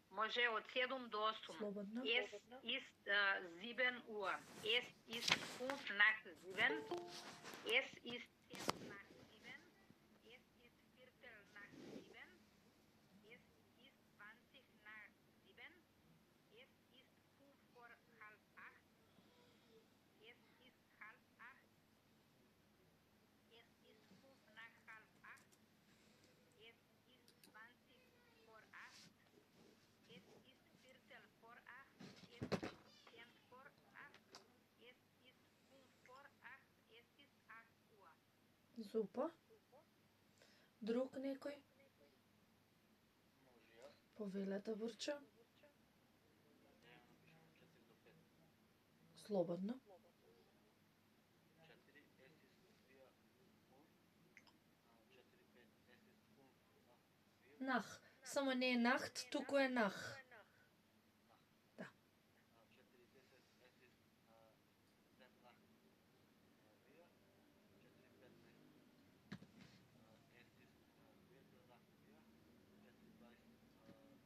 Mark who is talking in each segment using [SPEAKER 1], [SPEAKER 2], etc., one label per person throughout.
[SPEAKER 1] Може од 7 до 8.
[SPEAKER 2] Слободно.
[SPEAKER 1] Es ist 7 Uhr. Es ist 5 nach 7. Es ist 10 nach 7. Es ist Viertel nach 7. Es ist 20 nach 7. Es ist 5 vor halb 8. Es ist halb 8. Es ist 5 nach halb 8. Es ist 20 vor 8. Es ist Viertel vor 8. Es ist 10 vor 8. Es ist 5 vor 8. Es ist 8 Uhr.
[SPEAKER 2] Супер. Друг некој?
[SPEAKER 3] Може јас.
[SPEAKER 2] Повелете, Бурчо.
[SPEAKER 3] Да ја напишам 4 до 5.
[SPEAKER 2] Слободно.
[SPEAKER 3] 4 es ist 4 Uhr. 4 5 es ist 5 nach 4.
[SPEAKER 2] Нах. Само не е нахт, туку е нах. Да.
[SPEAKER 3] 4 10 es ist 10 nach 4. 4 15 es ist Viertel nach 4. 4 20 es ist 20 nach 4. 4 25 es ist 5 vor halb 5. 4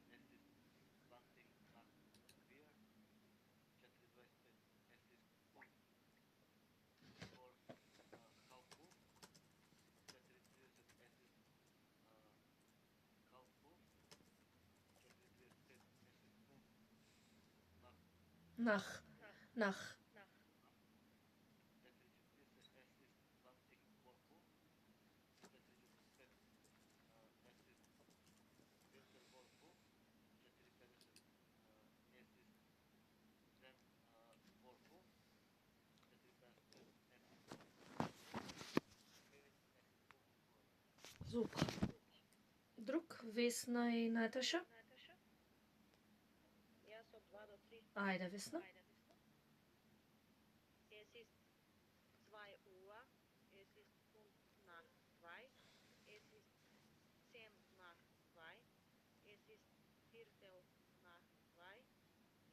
[SPEAKER 3] 30 es ist halb 5. 4 35 es ist 5 nach
[SPEAKER 2] Нах. Нах.
[SPEAKER 3] 4 40 es ist 20 vor 5. 4 45 es ist Viertel vor 5. 4 50 es ist 10 vor 5. 4 50 es ist 5
[SPEAKER 2] Супер. Друг? Весна и Наташа?
[SPEAKER 4] Јас од 2 до 3.
[SPEAKER 2] Ајде, Весна.
[SPEAKER 4] Es ist 2 Uhr. Es ist 5 nach 2. Es ist 10 nach 2. Es ist Viertel nach 2.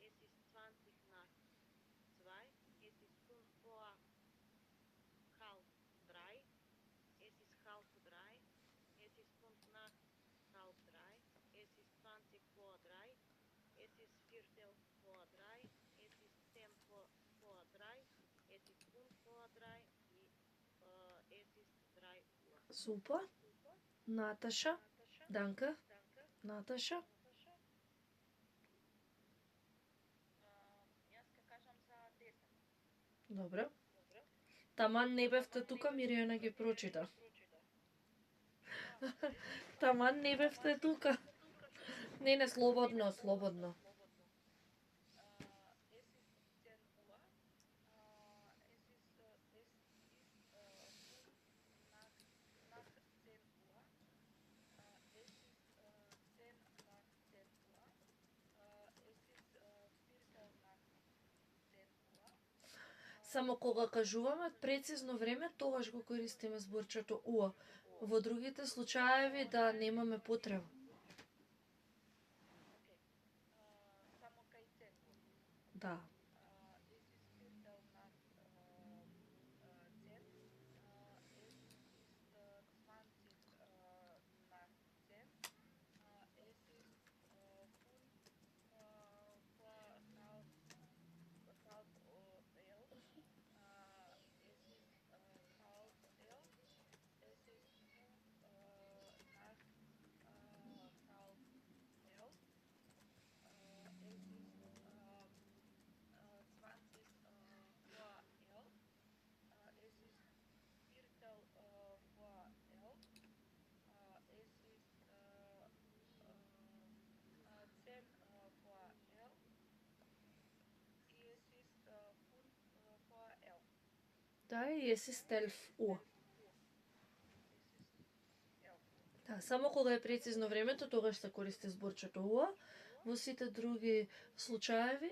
[SPEAKER 4] Es ist 20 nach 2. Es ist 5 vor halb 3. Es ist halb 3. Es ist 5 nach halb 3. Es ist 20 vor 3. Es ist Viertel vor 3. Es ist 10 vor 3. Es ist 5 vor 3. Es ist 3 Uhr.
[SPEAKER 2] Супер. Наташа. Данка. Наташа.
[SPEAKER 4] Јас ке кажам за 10.
[SPEAKER 2] Добро. Таман не бевте тука, Миријана ги прочита. Таман не бевте тука. Не, слободно, слободно.
[SPEAKER 4] Es ist 10 Uhr. Es ist 5 nach 10 Uhr. Es ist 10 nach 10 Uhr. Es ist Viertel nach 10 Uhr.
[SPEAKER 2] Само кога кажуваме прецизно време, тогаш го користиме зборчето уа. Во другите случаеви да немаме потреба.
[SPEAKER 4] Окей. Само кај 10 Uhr.
[SPEAKER 2] Да.
[SPEAKER 4] Es ist Viertel nach 10. Es ist 20 nach 10. Es ist 5 vor halb 11. Es ist halb 11. Es ist 5 nach halb 11. Es ist 20 vor 11. Es ist Viertel vor 11. Es ist 10 vor 11. Es ist 5 vor 11.
[SPEAKER 2] Да, и еси стелф уа.
[SPEAKER 4] Es ist 11.
[SPEAKER 2] Да, само кога е прецизно времето, тогаш се користи зборчето уа. Во сите други случаеви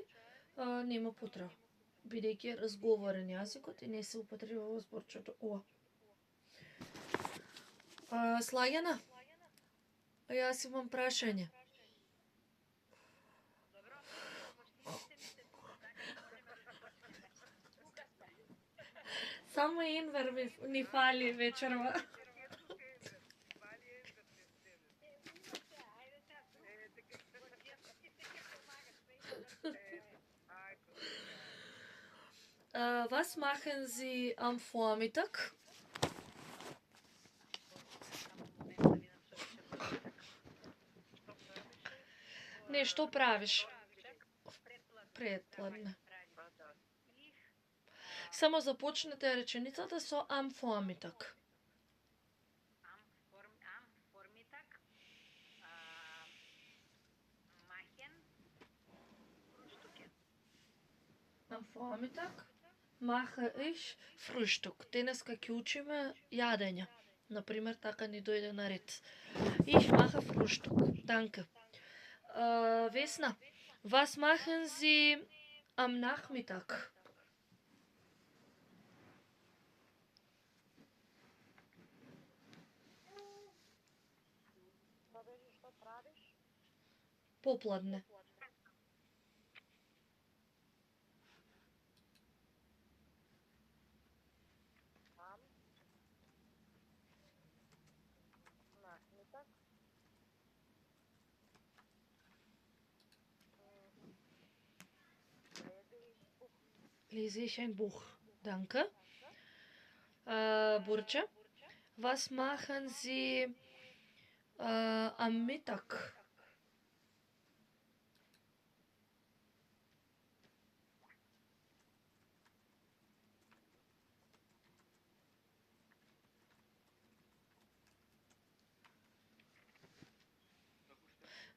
[SPEAKER 2] нема потреба, бидејќи е разговорен јазикот и не се употребува зборчето уа. Слагена? Јас имам прашање.
[SPEAKER 1] Добро, почнете
[SPEAKER 2] Само Енвер ни фали вечерва. Was machen Sie am Vormittag? Не, што правиш? Предпладне. Само започнете реченицата со am Vormittag.
[SPEAKER 1] Am Vormittag machen Frühstücken.
[SPEAKER 2] Am Vormittag mache ich Frühstück. Денеска ќе учиме јадење. Например, така ни дојде на ред. Ich mache Frühstück. Danke. Vesna, was machen Sie am Nachmittag?
[SPEAKER 4] Што беше што правиш?
[SPEAKER 2] Попладне.
[SPEAKER 4] Am Nachmittag.
[SPEAKER 2] Lese ich ein Buch. Danke. Burče, was machen Sie am Mittag?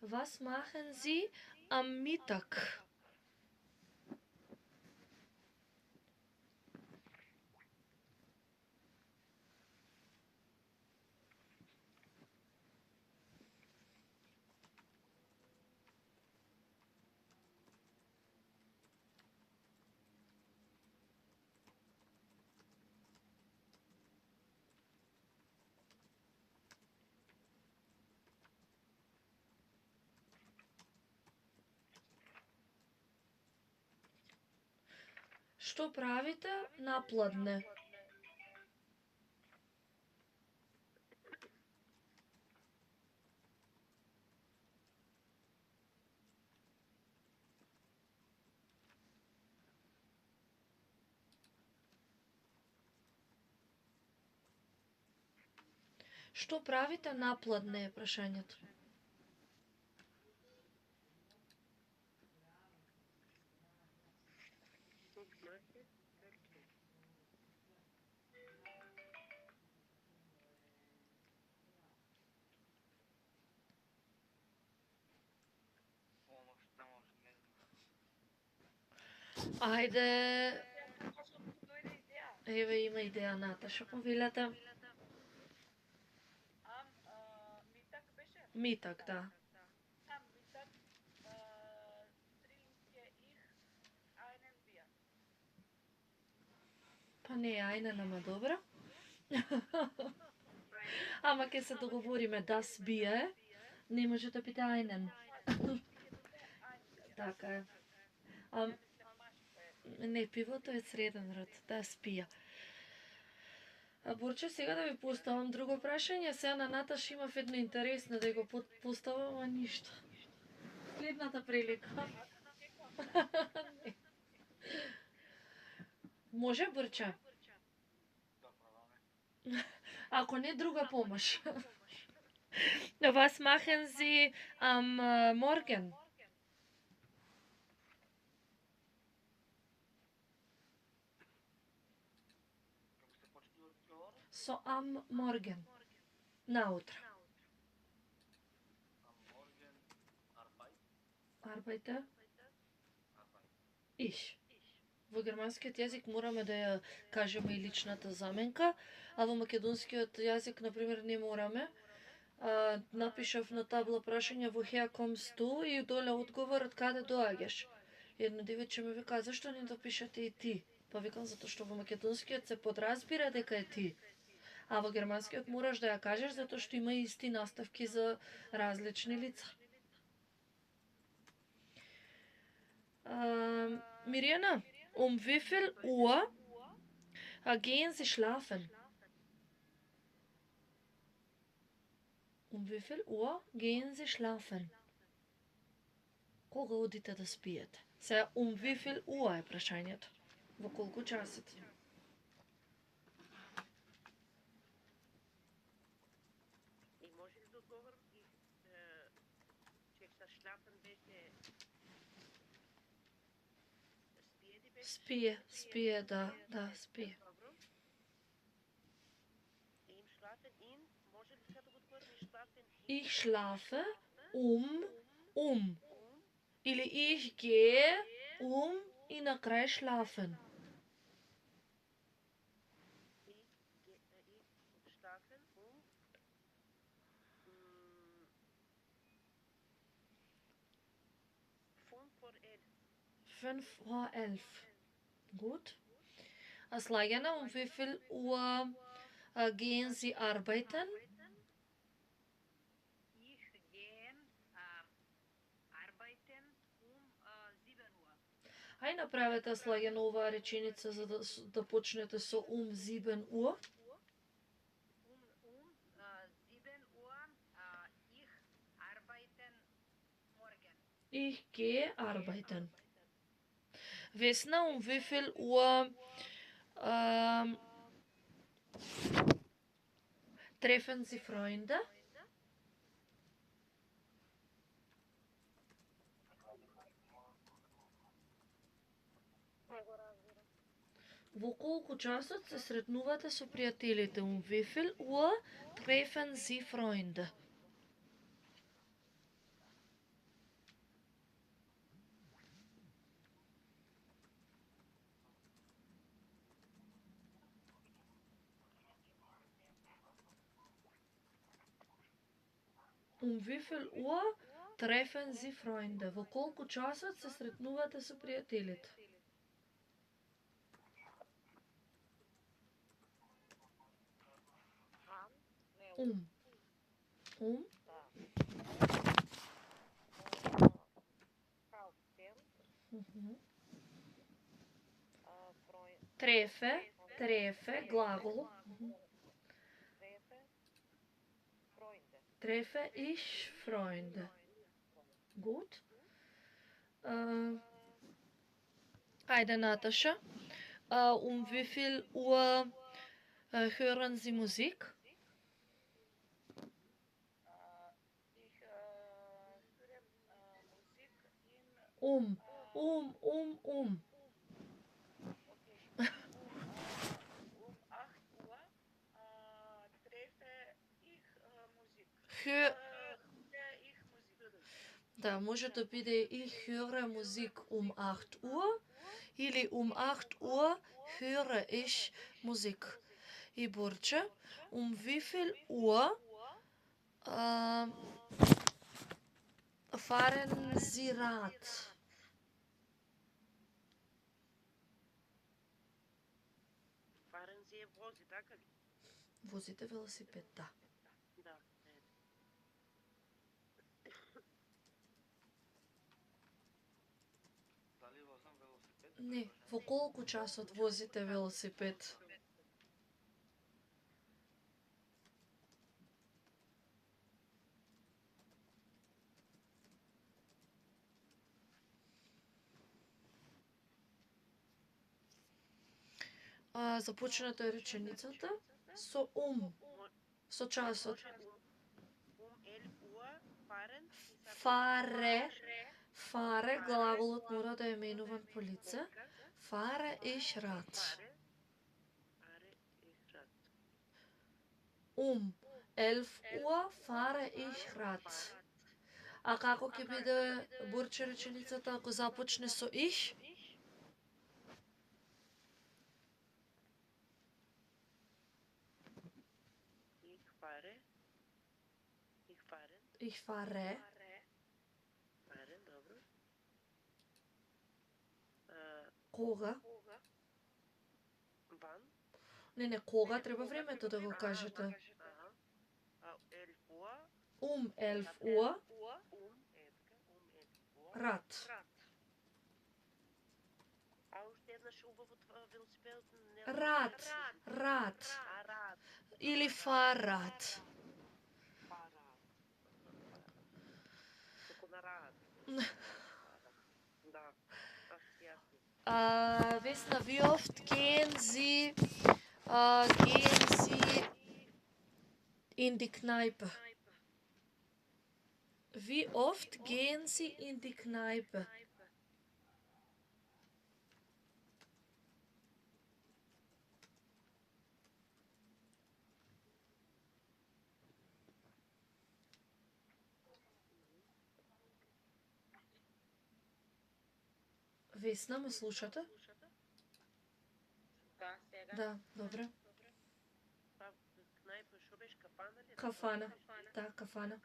[SPEAKER 2] Was machen Sie am Mittag? Што правите напладне? Што правите напладне е прашањето. Ајде. Еве има идеја Наташа, повелете.
[SPEAKER 4] Am Mittag беше?
[SPEAKER 2] Митак, да.
[SPEAKER 4] Am Mittag trinke ich einen Bier.
[SPEAKER 2] Па не, ајде нама добро. Ама ќе се договориме das Bier. Не може да биде ајнен. Така е. Не, пивото е среден род, das Bier. Борче, сега да ви поставам друго прашање. Сега на Наташ имав едно интересно да го поставам, а ништо. Следната прилика. Може, Борче? Ако не, друга помош. Was machen Sie am Morgen? So am Morgen. Наутро. Arbeite? Ich. Во германскиот јазик мораме да ја кажеме и личната заменка, а во македонскиот јазик, например, не мораме. Напишав на табла прашање woher kommst du и доле одговорот каде доаѓаш. Едно девиче ме вика, зашто не допишате и ти? Па викам, затоа што во македонскиот се подразбира дека е ти. А во германскиот мораш да ја кажеш затоа што има исти наставки за различни лица. Mirjana, wie viel Uhr gehen Sie schlafen? Wie viel Uhr gehen Sie schlafen? Кога одите да спиете? Сега, wie viel Uhr е прашањето. Во колку часот?
[SPEAKER 4] И може ли да одговорам? Чек са шляпен беше... Спие ли беше?
[SPEAKER 2] Спие, да, спие.
[SPEAKER 4] Добро. Им schlafen in, може ли така да го отговорим? Ich schlafen in.
[SPEAKER 2] Ich schlafe um. Или ich gehe и на крај schlafen.
[SPEAKER 4] Ich schlafen
[SPEAKER 2] 5 vor 11. Gut. Als Lagana, wie viel Uhr gehen Sie arbeiten?
[SPEAKER 1] Ich gehe arbeiten 7 Uhr.
[SPEAKER 2] Ај направете Слагена оваа реченица за да почнете со 7 Uhr.
[SPEAKER 1] 7 Uhr ich arbeiten morgen.
[SPEAKER 2] Ich gehe arbeiten. Vesna, wie viel Uhr treffen Sie Freunde? Во колку часот се сретнувате со пријателите? Wie viel Uhr treffen Sie Freunde? Wie viel Uhr treffen Sie Freunde? Во колку часот се сретнувате со пријателите? Трефе, глагол. Treffe ich Freunde. Gut. Ajde, Natascha. Wie viel Uhr hören Sie Musik?
[SPEAKER 4] Ich höre Musik in... Okay. 8 Uhr treffe ich Musik.
[SPEAKER 2] Hör
[SPEAKER 4] Ich Musik.
[SPEAKER 2] Да, може да биде ich höre Musik 8 Uhr или 8 Uhr höre ich Musik. И Борче, wie viel Uhr fahren Sie Rad?
[SPEAKER 4] Fahren Sie вози, така ли?
[SPEAKER 2] Возите велосипед, да.
[SPEAKER 4] Да.
[SPEAKER 3] Дали возам велосипед?
[SPEAKER 2] Не, во колку часот возите велосипед? Започнете реченицата со со часот.
[SPEAKER 4] 11 Uhr fahren.
[SPEAKER 2] Фаре, глаголот мора да е менуван по лице. Фаре ich Rad.
[SPEAKER 4] Fahre ich Rad.
[SPEAKER 2] 11 Uhr fahre ich Rad. А како ќе биде Борче реченицата ако започне со ich? Ich fahre.
[SPEAKER 4] Фаре, добро.
[SPEAKER 2] Кога?
[SPEAKER 4] Ван.
[SPEAKER 2] Не, кога треба времето да го кажете.
[SPEAKER 4] 11 Uhr.
[SPEAKER 2] 11 Uhr. Rad.
[SPEAKER 4] А уште еднаш убаво велосипедот не...
[SPEAKER 2] Rad.
[SPEAKER 4] Рад.
[SPEAKER 2] Или Fahrrad.
[SPEAKER 4] Како на рад. Да, јасно.
[SPEAKER 2] Весна, wie oft gehen Sie in die Kneipe? Wie oft gehen Sie in die Kneipe? Весна, ме слушате?
[SPEAKER 4] Да, сега.
[SPEAKER 2] Да, добре.
[SPEAKER 4] Па, кнајпа, шо беше кафана ли?
[SPEAKER 2] Кафана. Да, кафана.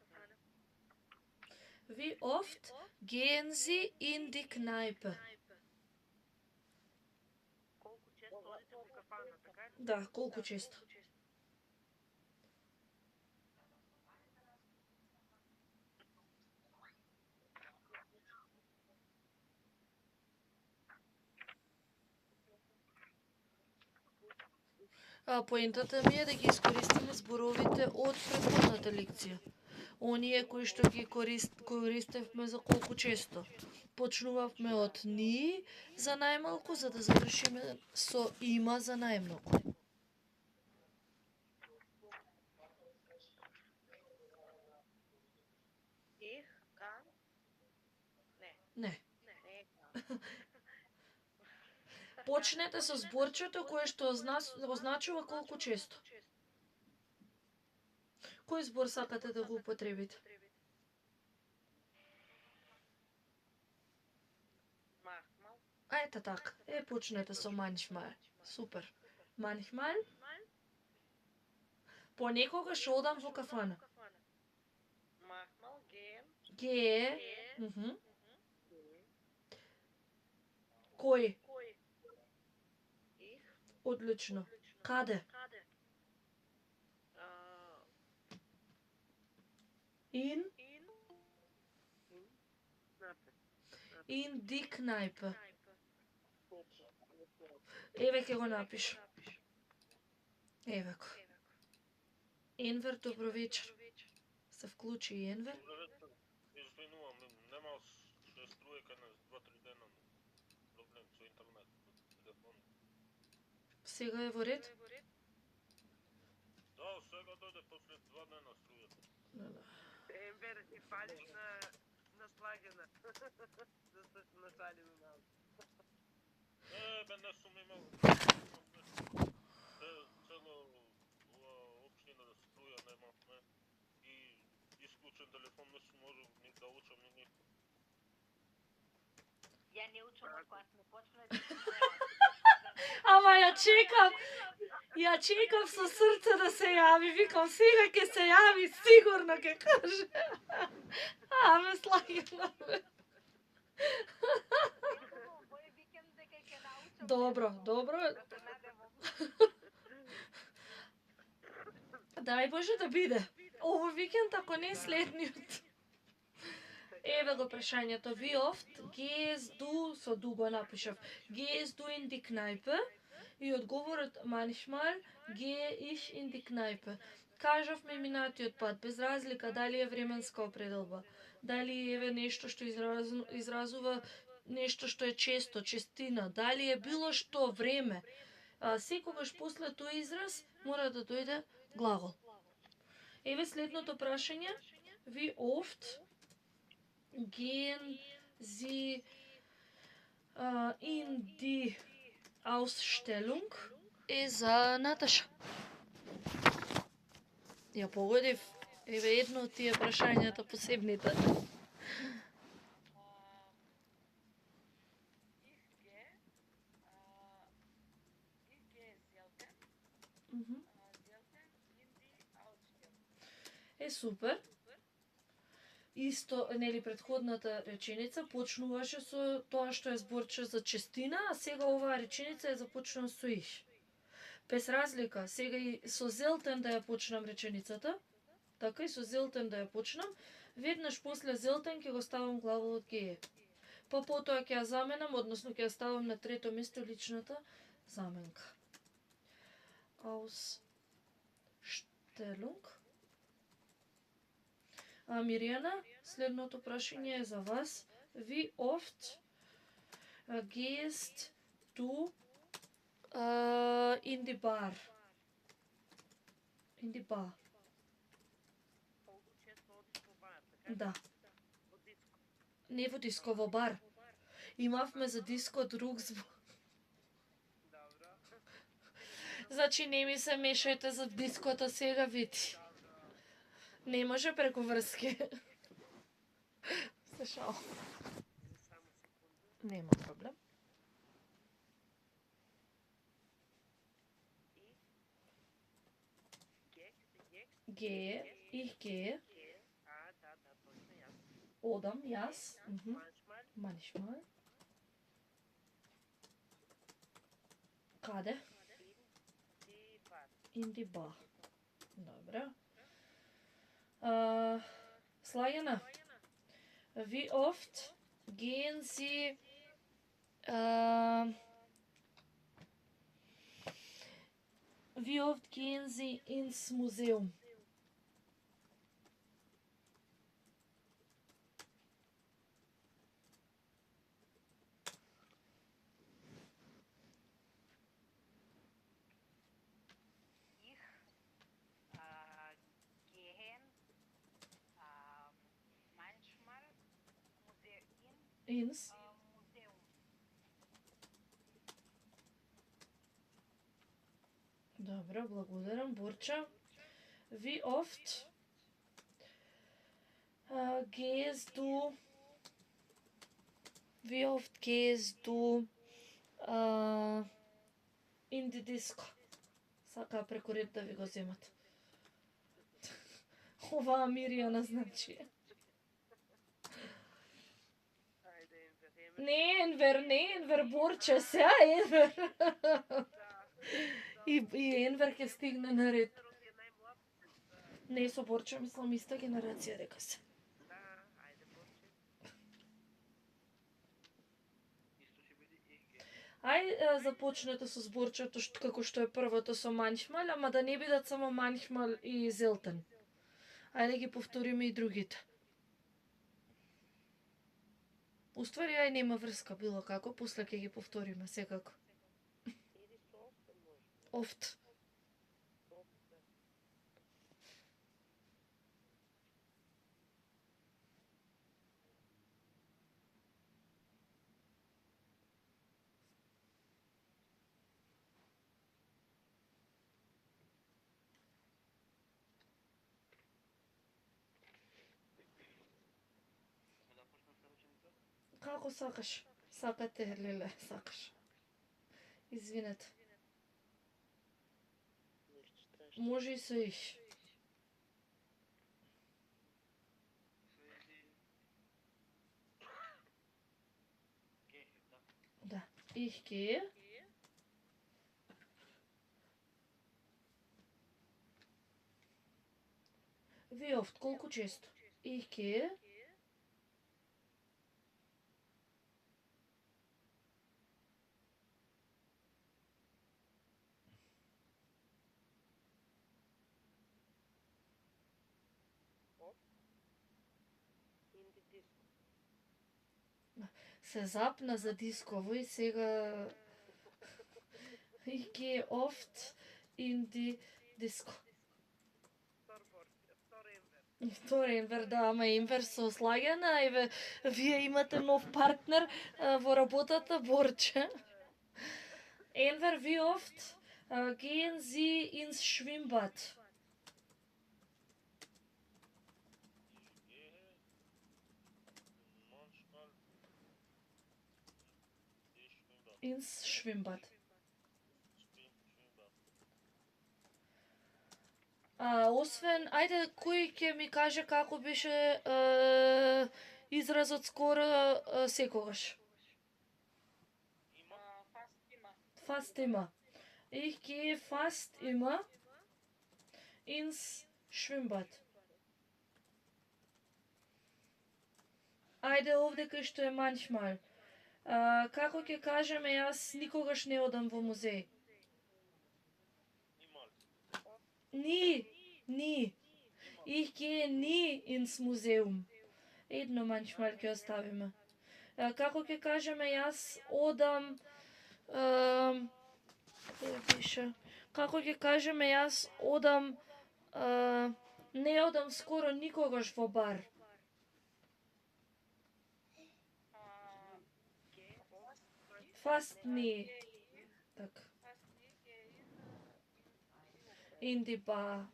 [SPEAKER 2] Wie oft gehen Sie in die Kneipe?
[SPEAKER 4] Колку често одите во кафана, така ли?
[SPEAKER 2] Да, колку често? Поентата ми е да ги искористиме зборовите од претходната лекција. Оние кои што ги користевме за колку често. Почнувавме од ни за најмалку, за да завршиме со има за најмногу.
[SPEAKER 4] Их, кан? Не,
[SPEAKER 2] Не.
[SPEAKER 4] не е кан.
[SPEAKER 2] Почнете со зборчето кое што означува колку често. Кој збор сакате да го употребите?
[SPEAKER 4] Махмал.
[SPEAKER 2] Ето така. Почнете со manchmal. Супер. Manchmal. Понекогаш одам во кафана.
[SPEAKER 4] Махмал, ген.
[SPEAKER 2] Ге.
[SPEAKER 4] Ге.
[SPEAKER 2] Кој?
[SPEAKER 4] Кој? Их.
[SPEAKER 2] Одлично. Каде? In die Kneipe. Еве ќе го напишам. Еве го. Енвер, добро вечер. Се вклучи и Енвер.
[SPEAKER 3] Добро вечер. Извинувам, нема се струја кај нас 2-3 дена. Проблем со интернет, телефон.
[SPEAKER 2] Сега е во ред?
[SPEAKER 3] Да, сега дојде после 2 дена струјата.
[SPEAKER 4] Ембер, ти фалиш на слагена. Да се нашалиме малко.
[SPEAKER 3] Бе, не сум имал. Цело општина да струја немавме. И исклучен телефон не сум можел ни да учам ни нико.
[SPEAKER 1] Ја не учам од кога сме почнале.
[SPEAKER 2] Ама ја чекам со срце да се јави. Викам, сега ќе се јави, сигурно ќе каже. Ме слагена. Добро. Дај Боже да биде. Овој викенд, ако не следниот. Еве го прашањето. Wie oft gehst du, со дуго напишав, gehst du in die Kneipe? И одговорот manchmal gehe ich in die Kneipe. Кажавме минатиот пат, без разлика дали е временска определба, дали еве нешто што изразува нешто што е често, честина, дали е било што време. Секогаш после тој израз мора да дојде глагол. Еве следното прашање. Wie oft gehen Sie in die Ausstellung? Е за Наташа. Ја погодив. Еве едно од тие прашањата посебните. Супер. Исто, нели, претходната реченица почнуваше со тоа што е зборче за честина, а сега оваа реченица е започнува со иш. Без разлика, сега и со зелтен да ја почнам реченицата, така и со зелтен да ја почнам, веднаш после зелтен ќе го ставам глаголот гее. Па потоа ќе ја заменам, односно ќе ја ставам на трето место личната заменка. Ausstellung. Мирјана, следното прашање е за вас. Wie oft Gehst du in die Bar? In die Bar.
[SPEAKER 4] Колку често одиш во бар, така?
[SPEAKER 2] Да.
[SPEAKER 4] Во диско.
[SPEAKER 2] Не во диско, во бар. Имавме за диско друг збор.
[SPEAKER 3] Добро.
[SPEAKER 2] Значи не ми се мешајте за диското сега, види. Не може преку врски. Се шал.
[SPEAKER 3] Само секунда.
[SPEAKER 2] Нема проблем. Gehe, ich gehe,
[SPEAKER 3] Да, точно јас.
[SPEAKER 2] odam, јас,
[SPEAKER 3] Маншмал,
[SPEAKER 2] manchmal. Каде?
[SPEAKER 3] и бар.
[SPEAKER 2] In die Bar. Dobro. Slagena, wie oft gehen Sie wie oft gehen Sie ins Museum?
[SPEAKER 1] Ich gehen manchmal
[SPEAKER 2] Ins?
[SPEAKER 1] Museum.
[SPEAKER 2] Dobro, благодарам. Бурча. Wie oft gehst du in die Disco? Сака преку ред да ви го земат. Оваа Миријана значи.
[SPEAKER 3] Ајде, Енвер.
[SPEAKER 2] Не Енвер, Борче, сега Енвер. И Енвер ќе стигне на ред.
[SPEAKER 3] Енверот е најмлад.
[SPEAKER 2] Не, со Борче мислам иста генерација, река се.
[SPEAKER 3] Да, ајде, Борче. Исто ќе биде ЕГ.
[SPEAKER 2] Ај започнете со зборчето како што е првото со манчмал, ама да не бидат само манчмал и зелтен. Ајде ги повториме и другите. Уствари, ај нема врска било како, после ќе ги повториме секако.
[SPEAKER 4] Или со офте може.
[SPEAKER 2] Офт.
[SPEAKER 4] Офте.
[SPEAKER 3] Да почнам со реченицата?
[SPEAKER 2] Како сакаш? Сакате, леле, сакаш. Извинете.
[SPEAKER 4] Ништо страшно.
[SPEAKER 2] Може и со иш.
[SPEAKER 3] Следи Гехе, да.
[SPEAKER 2] Да. Ich gehe. Wie oft? Колку често? Ich gehe.
[SPEAKER 4] In die Disco.
[SPEAKER 2] Се запна за дисково и сега Ich gehe oft in die Disco.
[SPEAKER 3] Втор Борче, втор Енвер.
[SPEAKER 2] Втори Енвер, да, ама Енвер со Слагена, еве, вие имате нов партнер во работата, Борче. Енвер, wie oft gehen Sie ins Schwimmbad? Ins Schwimmbad. Освен, ајде, кој ќе ми каже како беше изразот скоро секогаш?
[SPEAKER 1] Fast immer.
[SPEAKER 2] Fast immer. Ich gehe fast immer ins Schwimmbad. Ајде овде кај што е manchmal. Како ќе кажеме, јас никогаш не одам во музеј. Nie. Ich gehe nie ins Museum. Едно manchmal ќе оставиме. Како ќе кажеме јас одам каде пише? Како ќе кажеме јас одам не одам скоро никогаш во бар. Fast nie. Так. In die bar.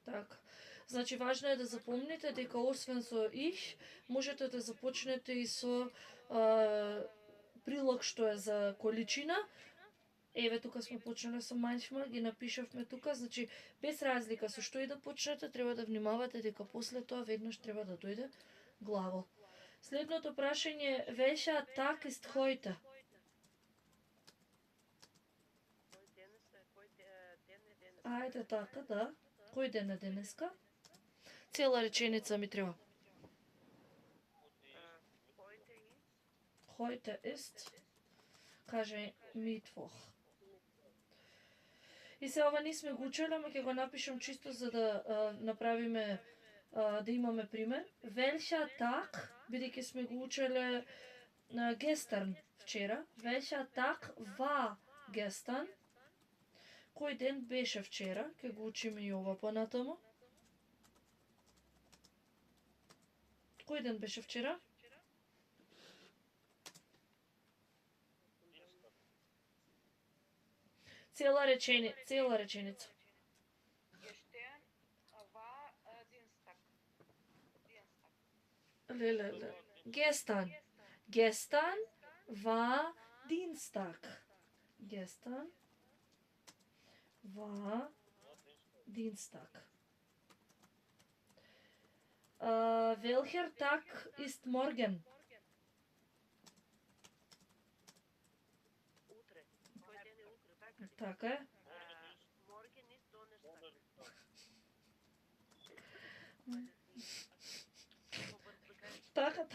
[SPEAKER 2] Так. Значи, важно е да запомните дека освен со их, можете да започнете и со прилог што е за количина. Еве, тука сме почнале со manchmal, ги напишавме тука, значи, без разлика со што и да почнете, треба да внимавате дека после тоа веднаш треба да дојде главол. Следното прашање, welcher Tag ist heute? Ајде така, да. Кој ден е денеска? Цела реченица ми треба. Heute ist, каже Mittwoch. И се ова не сме го учеле, ама ќе го напишам чисто за да направиме, да имаме пример. Welcher Tag, бидејќи сме го учеле gestern, вчера. Welcher Tag war gestern? Кој ден беше вчера? Ке го учиме и ова понатаму. Кој ден беше вчера? Цела реченица. Леле. Gestern war Dienstag. Gestern war Dienstag. Welcher Tag ist morgen? Така е.
[SPEAKER 4] Morgen ist Donnerstag.
[SPEAKER 2] Така.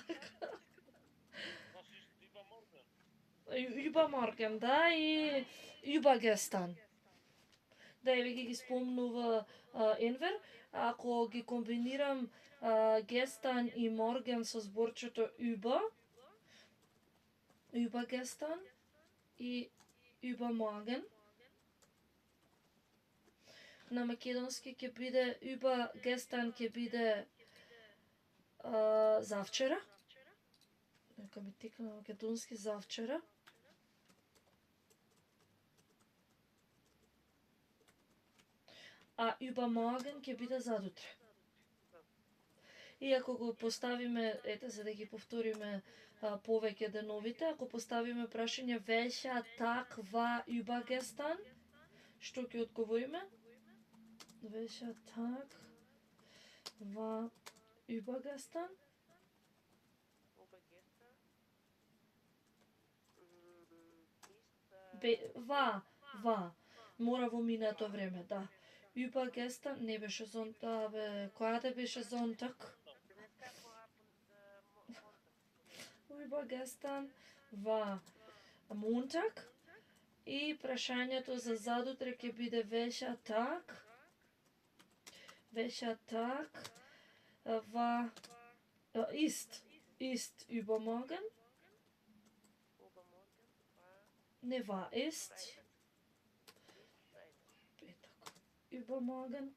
[SPEAKER 2] Übermorgen, да, и übergestern. Да, еве ги спомнува Енвер. Ако ги комбинирам gestern и morgen со зборчето übergestern и übermorgen, на македонски ќе биде übergestern ќе биде завчера. Нека ми текна на македонски завчера. А übermorgen ќе биде задутре. И ако го поставиме, ете за да ги повториме повеќе деновите, ако поставиме прашање welcher Tag war übergestern, што ќе одговориме? Welcher Tag war übergestern? War. Мора во минато време, да. Übergestern не беше Sonntag, која беше Sonntag? Übergestern war Montag. И прашањето за задутре ќе биде welcher Tag? Welcher Tag war ist übermorgen? Ne, war ist übermorgen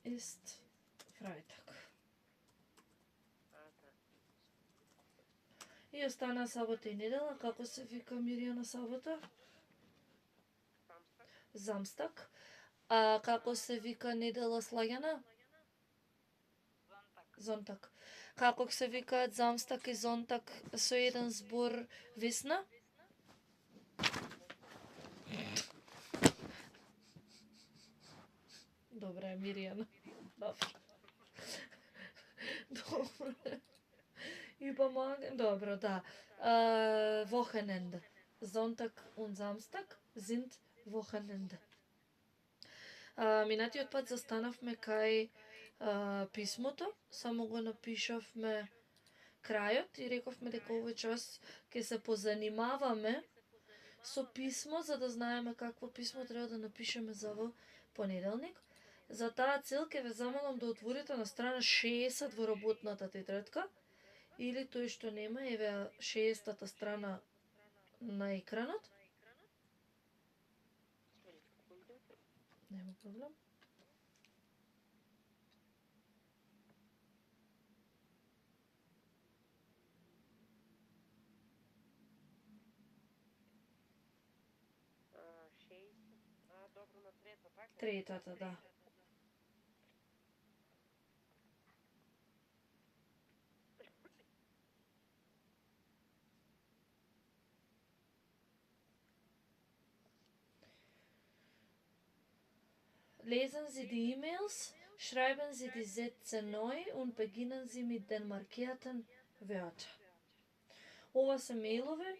[SPEAKER 2] ist Freitag. И остана сабота и недела. Како се вика Мирјана сабота? Замстак. А како се вика недела Слагјана? Зонтак. Како се викаат замстак и зонтак со еден збор Весна? Добре, Мирјана. Добро. Übermorgen, добро, да. Wochenende. Sonntag und Samstag sind Wochenende. Минатиот пат застанавме кај писмото, само го напишавме крајот и рековме дека овој час ќе се позанимаваме со писмо, за да знаеме какво писмо треба да напишеме за во понеделник. За таа цел ќе ве замолам да отворите на страна 60 во работната тетрадка или тој што нема, еве 60-та страна на екранот. Нема проблем.
[SPEAKER 4] Добро, на трета, така?
[SPEAKER 2] Третата, да. Lesen Sie die E-Mails, schreiben Sie die Sätze neu und beginnen Sie mit den markierten Wörtern. Ова се мејлови,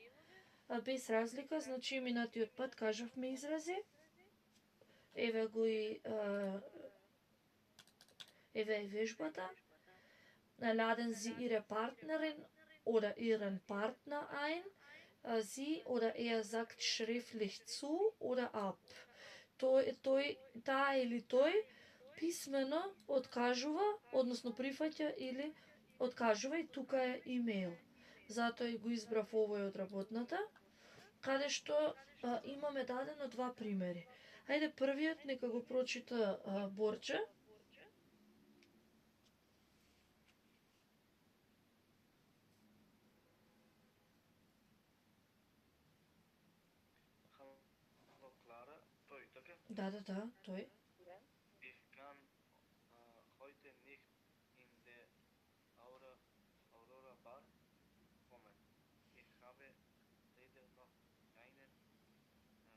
[SPEAKER 2] без разлика, значи минатиот пат кажавме изрази. Еве го и еве е вежбата. Laden Sie Ihre Partnerin oder Ihren Partner ein. Sie oder er sagt schriftlich zu oder ab. Таа или тој писмено откажува, односно прифаќа или откажува, и тука е имейл. Затоа и го избрав овој од работната, каде што имаме дадено два примери. Ајде првиот нека го прочита Борче.
[SPEAKER 3] Hallo Clara, toј, така?
[SPEAKER 2] Да, тој.
[SPEAKER 3] Ich kann heute nicht in der Aurora Bar kommen. Ich habe leider noch einen Termin mit meiner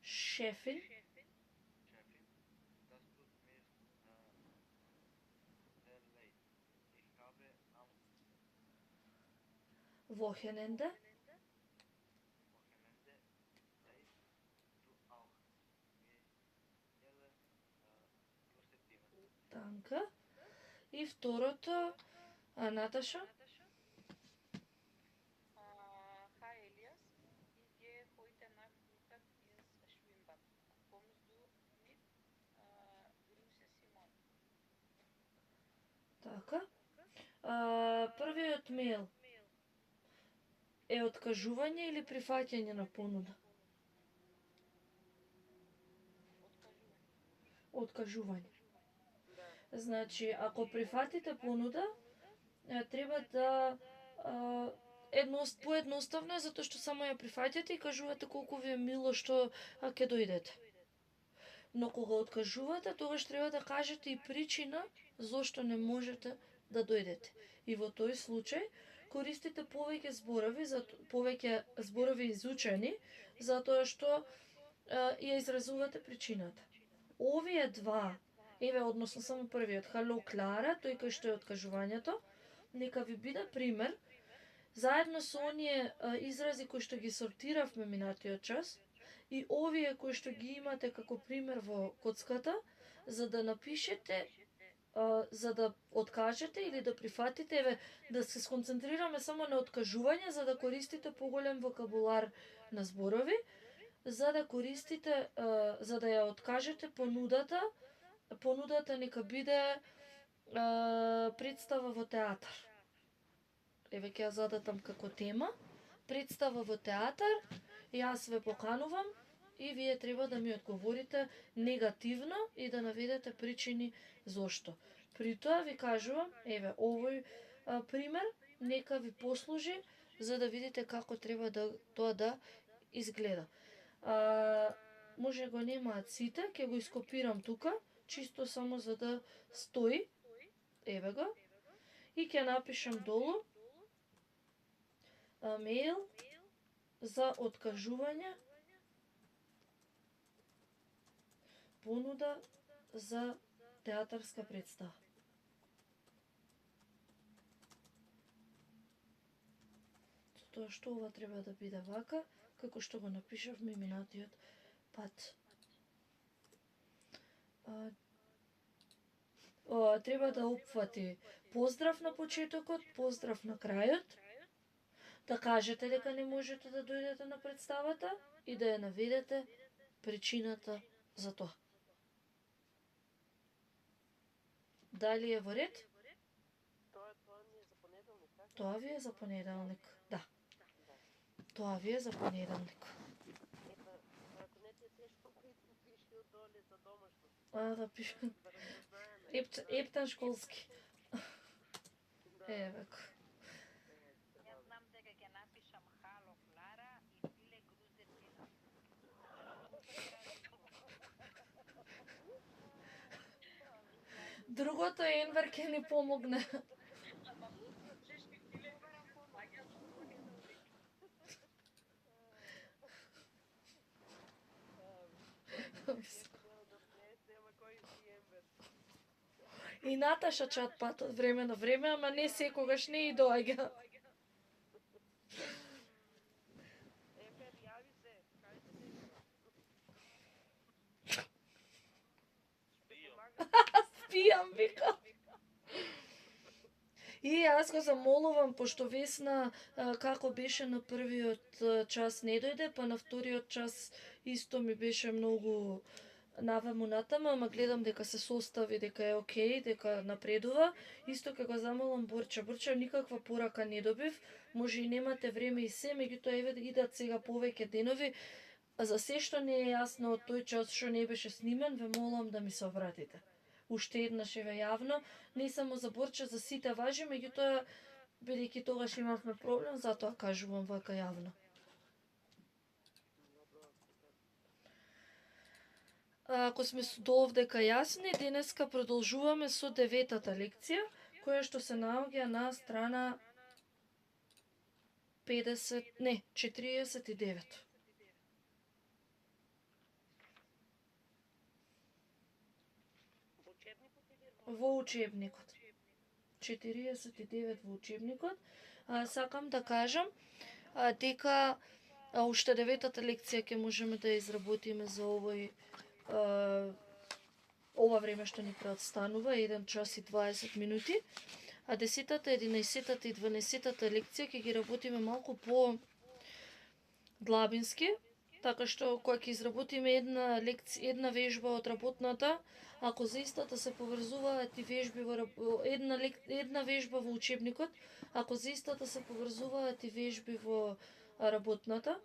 [SPEAKER 2] Chefin.
[SPEAKER 3] Das tut mir sehr leid. Ich habe am
[SPEAKER 2] Wochenende.
[SPEAKER 3] Wochenende Zeit. Du auch. Miele Perspektive.
[SPEAKER 2] Танка. И второто, Наташа.
[SPEAKER 5] Hi Elias, ich gehe heute Nachmittag ins Schwimmbad. Kommst du mit? Grüße Simon.
[SPEAKER 2] Така. Првиот мејл е откажување или прифаќање на понуда? Откажување. Значи, ако прифатите понуда, треба да поедноставно е, затоа што само ја прифаќате и кажувате колку ви е мило што ќе дојдете. Но кога откажувате, тогаш треба да кажете и причина зошто не можете да дојдете. И во тој случај користите повеќе зборови изучени, затоа што ја изразувате причината. Овие два, еве односно само првиот, Hello Clara, тој кој што е откажувањето, нека ви биде пример, заедно со оние изрази кои што ги сортиравме минатиот час, и овие кои што ги имате како пример во коцката, за да напишете, за да откажете или да прифатите, еве да се сконцентрираме само на откажување, за да користите поголем вокабулар на зборови, за да користите, за да ја откажете понудата. Понудата нека биде представа во театар. Еве ќе ја зададам како тема. Представа во театар, јас ве поканувам и вие треба да ми одговорите негативно и да наведете причини зошто. При тоа ви кажувам, еве овој пример, нека ви послужи за да видите како треба да тоа да изгледа. Може го немаат сите, ќе го ископирам тука, чисто само за да стои. Еве го. И ќе напишам долу мејл за откажување понуда за театарска представа. Тоа што ова треба да биде вака, како што го напишавме минатиот пат. Треба да опфати поздрав на почетокот, поздрав на крајот, да кажете дека не можете да дојдете на представата и да ја наведете причината за тоа.
[SPEAKER 4] Дали е во ред? Тоа
[SPEAKER 2] Тоа ви е за понеделник. Да. Тоа ви е за понеделник.
[SPEAKER 4] Ако не ти е тешко, пиши одоле за домашно.
[SPEAKER 2] Да пише.
[SPEAKER 4] Да разпознаеме.
[SPEAKER 2] Ептен школски. Евеко.
[SPEAKER 1] Јас знам дека ќе напишам хало Клара и филе грузе Тина.
[SPEAKER 2] Другото Енвер ќе ни помогне. И Наташа чатпат од време на време, ама не секогаш не и доаѓа.
[SPEAKER 4] Ембер, јави се, кажи се. Ще помагам.
[SPEAKER 2] Спијам, вика. И јас го замолувам, пошто Весна како беше на првиот час не дојде, па на вториот час исто ми беше многу наваму натаму, ама гледам дека се состави, дека е окей, дека напредува. Исто ќе го замолам Борче. Борче, никаква порака не добив, може и немате време и се, меѓутоа еве идат сега повеќе денови. За се што не е јасно од тој час што не беше снимен, ве молам да ми се обратите. Уште еднаш еве јавно, не само за Борче, за сите важи, меѓутоа бидејќи тогаш имавме проблем, затоа кажувам вака јавно. Ако сме до овдека јасни, денеска продолжуваме со 9-та лекција, која што се наоѓа на страна 49. Во учебникот. 49 во учебникот. Сакам да кажам дека уште 9-та лекција ќе можеме да изработиме за ова време што ни преостанува, 1 час и 20 минути, а 10-та, 11-та и 12-та лекција ќе ги работиме малку по длабински, така што кога ќе изработиме една вежба од работната, ако за истата се поврзуваат и вежби една вежба во учебникот, ако за истата се поврзуваат и вежби во работната,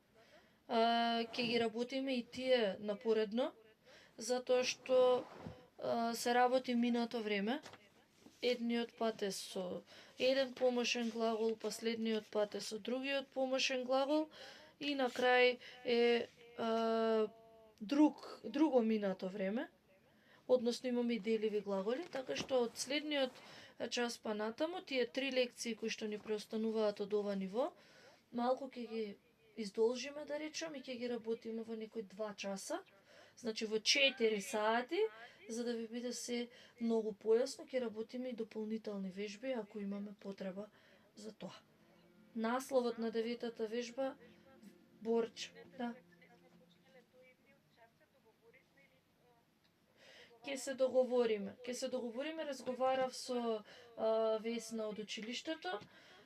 [SPEAKER 2] ќе ги работиме и тие напоредно, затоа што се работи минато време. Едниот пат е со еден помошен глагол, последниот пат е со другиот помошен глагол и на крај е друго минато време, односно имаме и деливи глаголи, така што од следниот час па натаму, тие 3 лекции кои што ни преостануваат од ова ниво, малку ќе ги издолжиме, да речем, и ќе ги работиме во некои 2 часа, значи во 4 сати, за да ви биде се многу појасно, ќе работиме и дополнителни вежби, ако имаме потреба за тоа. Насловот на 9-та вежба, Борч, да. Ќе се договориме, разговарав со Весна од училиштето,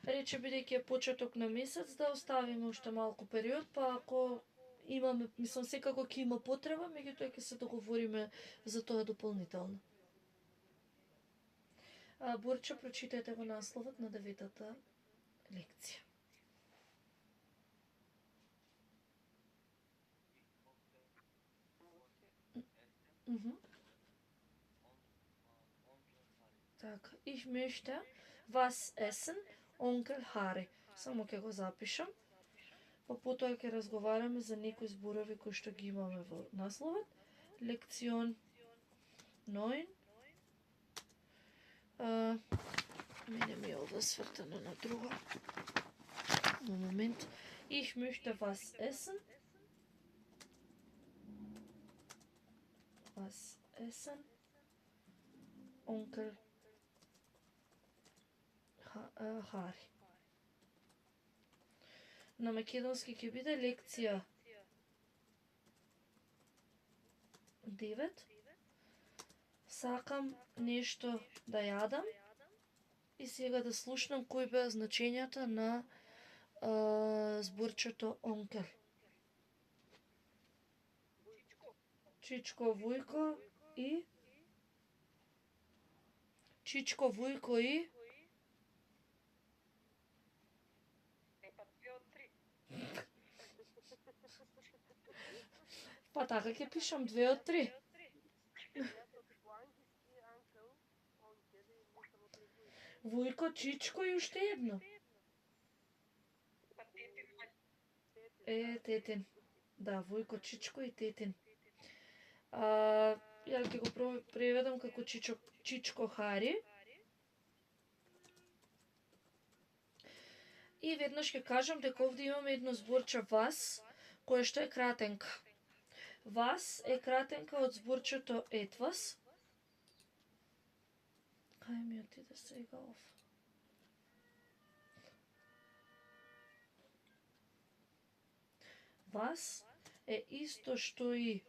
[SPEAKER 2] рече бидејќи е почеток на месец да оставиме уште малку период, па ако имаме, мислам секако ќе има потреба, меѓутоа ќе се договориме за тоа дополнително. Борче, прочитајте го насловот на 9-та лекција. Така, ich möchte was essen, Onkel Harry. Само ќе го запишам. Па потоа ќе разговараме за некои зборови кои што ги имаме во насловот. Лекцион 9. Мене ми е ова свртено на друго. Момент. Ich möchte was essen. Was essen, Onkel Harry. На македонски ќе биде лекција 9. Сакам нешто да јадам и сега да слушнам кои беа значењата на зборчето онкел. Чичко, Вујко и Чичко, Вујко и Па така ќе пишам 2 од 3. Вујко, Чичко и уште едно.
[SPEAKER 5] Па тетин
[SPEAKER 2] Тетин. Да, Вујко, Чичко и Тетин. Ја ќе го преведам како Чичко Хари. И веднаш ќе кажам дека овде имаме едно зборче вас, кое што е кратенка. Вас е кратенка од зборчето етвас. Кај ми отиде сега ов? Вас е исто што и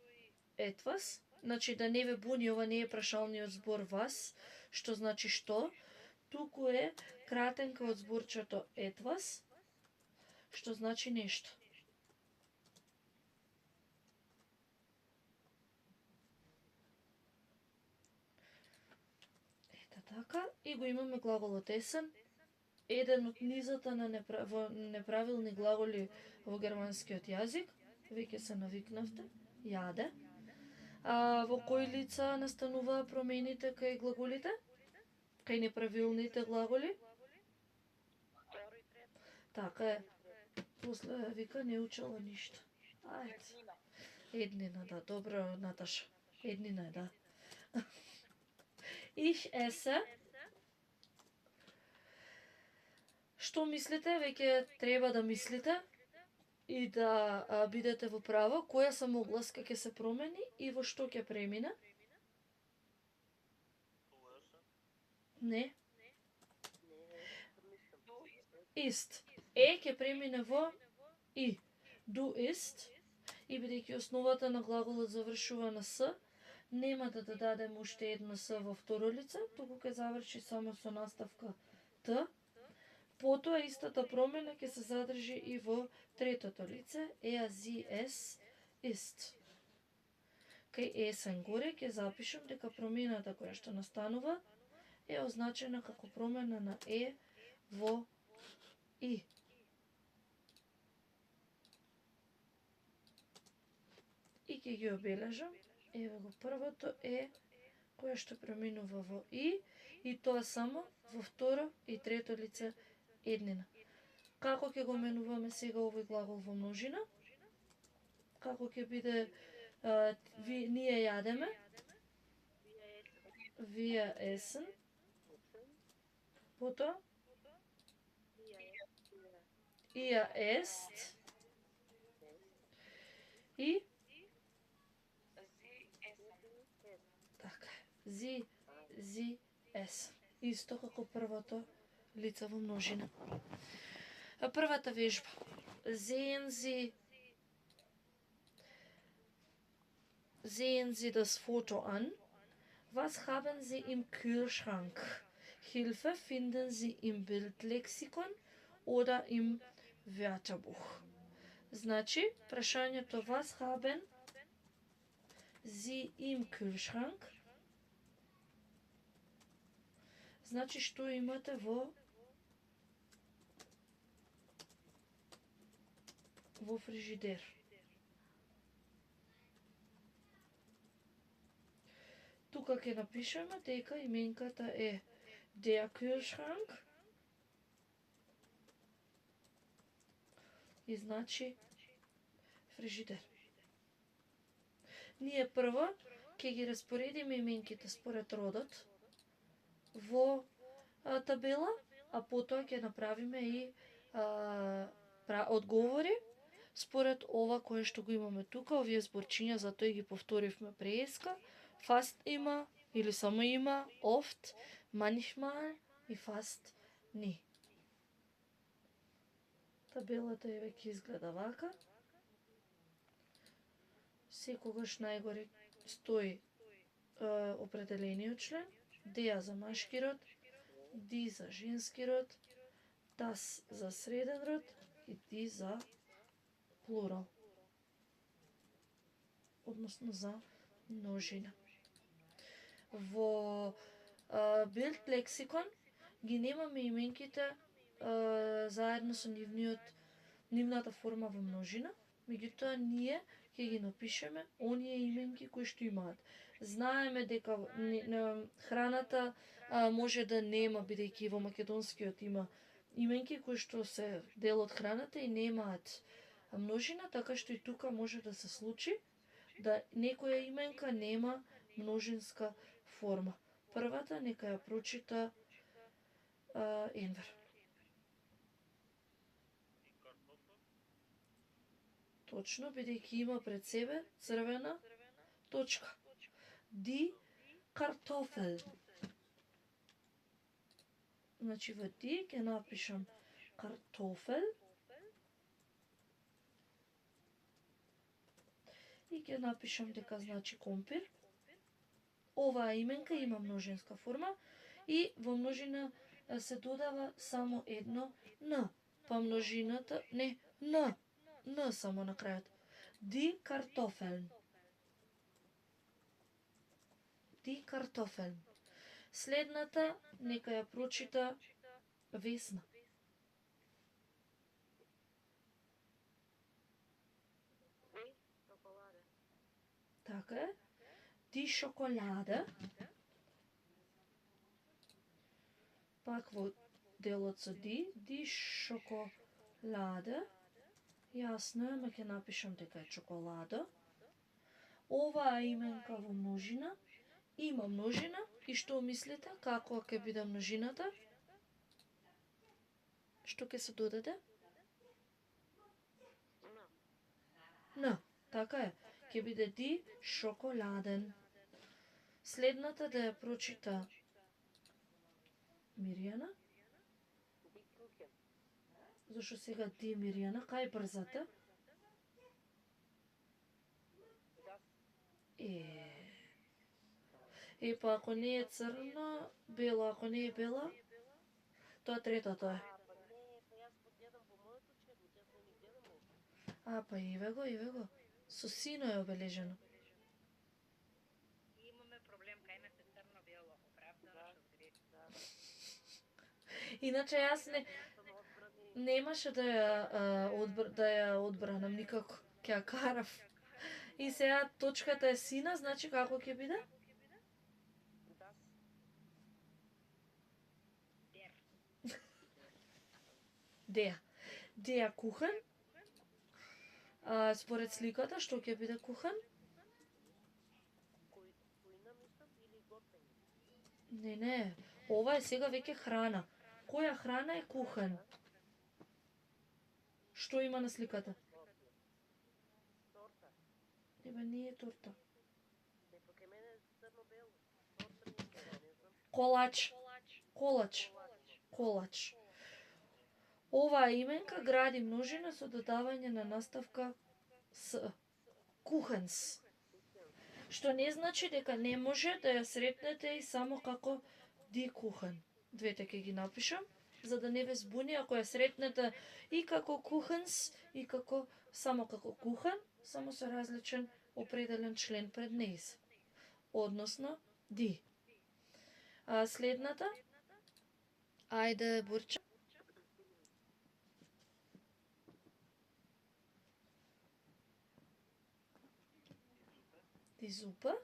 [SPEAKER 2] етвас, значи да не ве буни, ова не е прашалниот збор вас, што значи што, туку е кратенка од зборчето етвас, што значи нешто. Ете така, и го имаме глаголот есен, еден од низата на неправилни глаголи во германскиот јазик, веќе се навикнавте, јаде. Во кои лица настануваа промените кај глаголите? Кај неправилните глаголи?
[SPEAKER 5] второ и трето.
[SPEAKER 2] Така е. После вика не учела ништо. Ајде. Еднина, да, добро, Наташа. Еднина е, да. Ich esse. Што мислите? Веќе треба да мислите и да бидете во право. Која самогласка ќе се промени и во што ќе премине? Не. Ist. Ќе премине во и. Du ist. И бидејќи основата на глаголот завршува на с, нема да дадеме уште едно с во второ лице, туку ќе заврши само со наставка т. Потоа истата промена ќе се задржи и во третото лице, sie, es, ist. Кај есен горе ќе запишам дека промената која што настанува е означена како промена на во и. И ќе ги обележам, еве го првото кое што преминува во и тоа само во второ и трето лице еднина. Како ќе го менуваме сега овој глагол во множина? Како ќе биде ние јадеме? Wir essen. Потоа? Ihr esst. И? Така. Sie essen. Исто како првото лице во множина. Првата вежба. Sehen Sie das Foto an? Was haben Sie im Kühlschrank? Hilfe finden Sie im Bildlexikon oder im Wörterbuch. Значи, прашањето was haben Sie im Kühlschrank? Значи, што имате во фрижидер. Тука ќе напишеме дека именката е der Kühlschrank и значи фрижидер. Ние прво ќе ги распоредиме именките според родот во табела, а потоа ќе направиме и одговори според ова кое што го имаме тука, овие зборчиња, затоа ги повторивме преска. Fast immer или само има, oft, manchmal и fast nie. Табелата е веќе изгледа вака. Секогаш најгоре стои определениот член, der за машки род, die за женски род, das за среден род и die за плурал. Односно за множина. Во Bildlexikon ги немаме именките заедно со нивната форма во множина, меѓутоа ние ќе ги напишеме оние именки кои што имаат. Знаеме дека храната може да нема, бидејќи во македонскиот има именки кои што се дел од храната и немаат множина, така што и тука може да се случи да некоја именка нема множинска форма. Првата нека ја прочита Енвер. Точно, бидејќи има пред себе црвена точка. Ди картофел. Значи во ди ќе напишам картофел и ќе напишам дека значи компир. Оваа именка има множинска форма и во множина се додава само едно н, па множината, не, н само на крајот. Ди картофелн. Ди картофелн. Следната нека ја прочита Весна. Така е. Ди шоколада. Пак во делот со ди шоколада. Јасно е, ма ќе напишам дека е чоколада. Оваа именка во множина има множина и што мислите како ќе биде множината? Што ќе се додаде? Н. Така е. Ќе биде ди шоколаден. Следната да ја прочита Мирјана. Зашо сега ди Мирјана? Кај брзата? Па ако не е црна, бела, ако не е бела, тоа третата е. Па еве го. Со сино е обележено.
[SPEAKER 1] Имаме проблем кај нас е црно-бело, оправдано што греши.
[SPEAKER 2] Иначе јас немаше да ја одбранам никако, ќе ја карав. И сега точката е сина, значи како ќе биде? Деја. Деја кухен. Според сликата, што ќе биде кухен? Не. Ова е сега веќе храна. Која храна е кухен? Што има на сликата? Не е торта. Колач. Оваа именка гради множина со додавање на наставка с. Кухенс. Што не значи дека не може да ја сретнете и само како ди кухен. Двете ќе ги напишам, за да не ве збуни ако ја сретнете и како кухенс, и само како кухен, само со различен определен член пред нејз. Односно, ди. Следната. Ајде, Бурча. Ди зупа.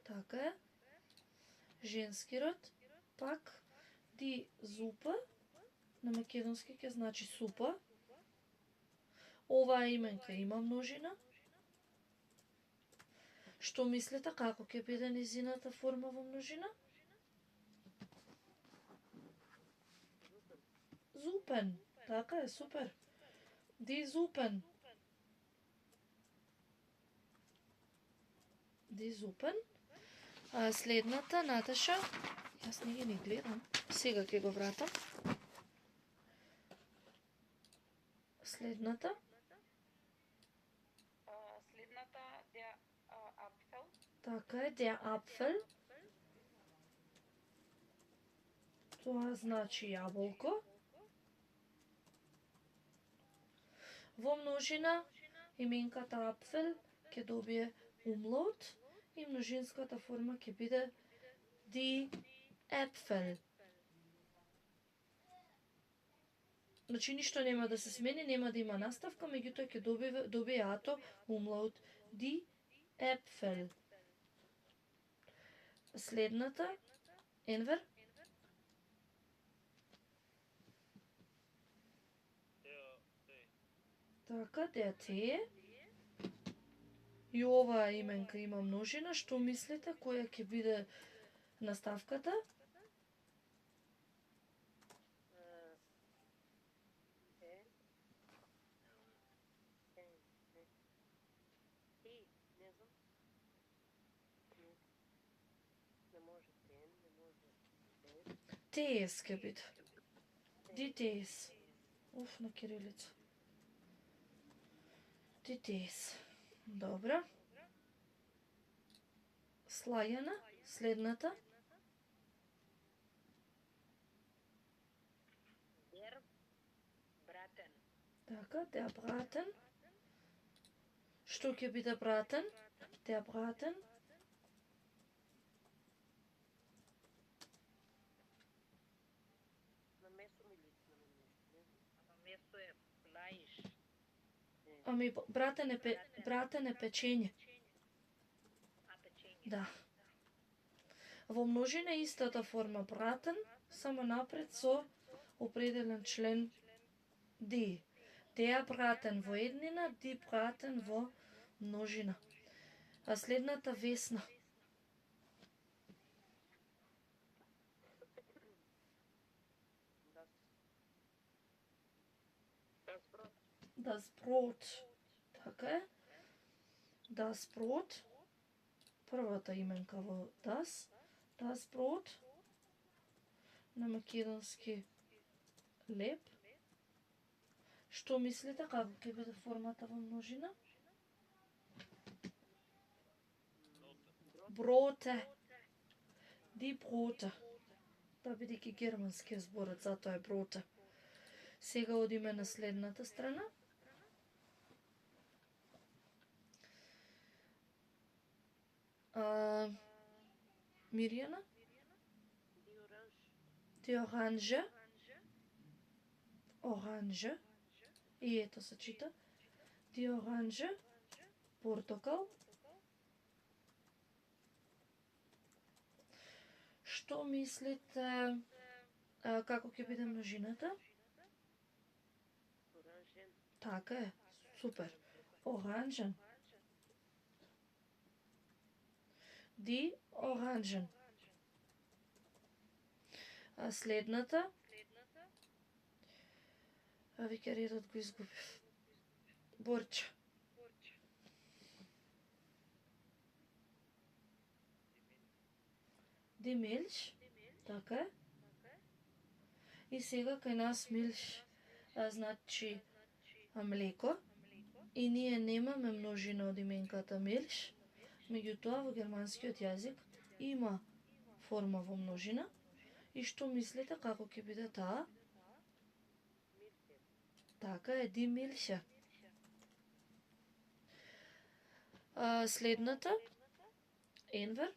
[SPEAKER 2] Така е. Женски род. Пак. Ди зупа. На македонски ќе значи супа. Оваа именка има множина. Што мислите како ќе биде низината форма во множина? Зупен. Така е, супер. Ди зупен. Ди зупен. Следната, Наташа. Јас не гледам. Сега ќе го вратам. Следната.
[SPEAKER 5] Der Apfel.
[SPEAKER 2] Така е, der Apfel. Тоа значи јаболко. Во множина именката Apfel ќе добие умлаут и множинската форма ќе биде die Äpfel. Значи ништо нема да се смени, нема да има наставка, меѓутоа ќе добие ато умлаут Die Äpfel. Следната, Enver, така, der Tee. И оваа именка има множина. Што мислите, која ќе биде наставката?
[SPEAKER 4] Не знам. Не може тен, не може
[SPEAKER 2] Tees ќе биде. Die Tees. Уф, на кирилица. Die Tees. Добра. Слајана, следната.
[SPEAKER 1] Der Braten.
[SPEAKER 2] Така, der Braten. Што ќе биде Braten? Der Braten.
[SPEAKER 4] на месо ми лично на месо. Не знам.
[SPEAKER 1] На место е Fleisch.
[SPEAKER 2] Ами, Braten е печење.
[SPEAKER 1] А печење.
[SPEAKER 2] Да. Во множина е истата форма Braten, само напред со определен член die. Der Braten во еднина, die Braten во множина. А следната Весна. Das Brot. Така е. Das Brot. Првата именка во das. Das Brot. На македонски леп. Што мислите, како ќе биде формата во множина? Brote. Die Brote. Да, бидејќи германски е зборот, затоа е Brote. Сега одиме на следната страна. Мирјана? Die Orange. Orange. И ето се чита. Die Orange. Портокал. Што мислите, како ќе биде множината?
[SPEAKER 4] Оранжен.
[SPEAKER 2] Така е, супер. Оранжен. Die Orangen. А следната? Веќе редот го изгубив. Борча. Die Milch. Така е. И сега кај нас Milch значи млеко. И ние немаме множина од именката Milch. Меѓутоа во германскиот јазик има форма во множина. И што мислите како ќе биде таа? Така е, die Milch. Следната? Enver.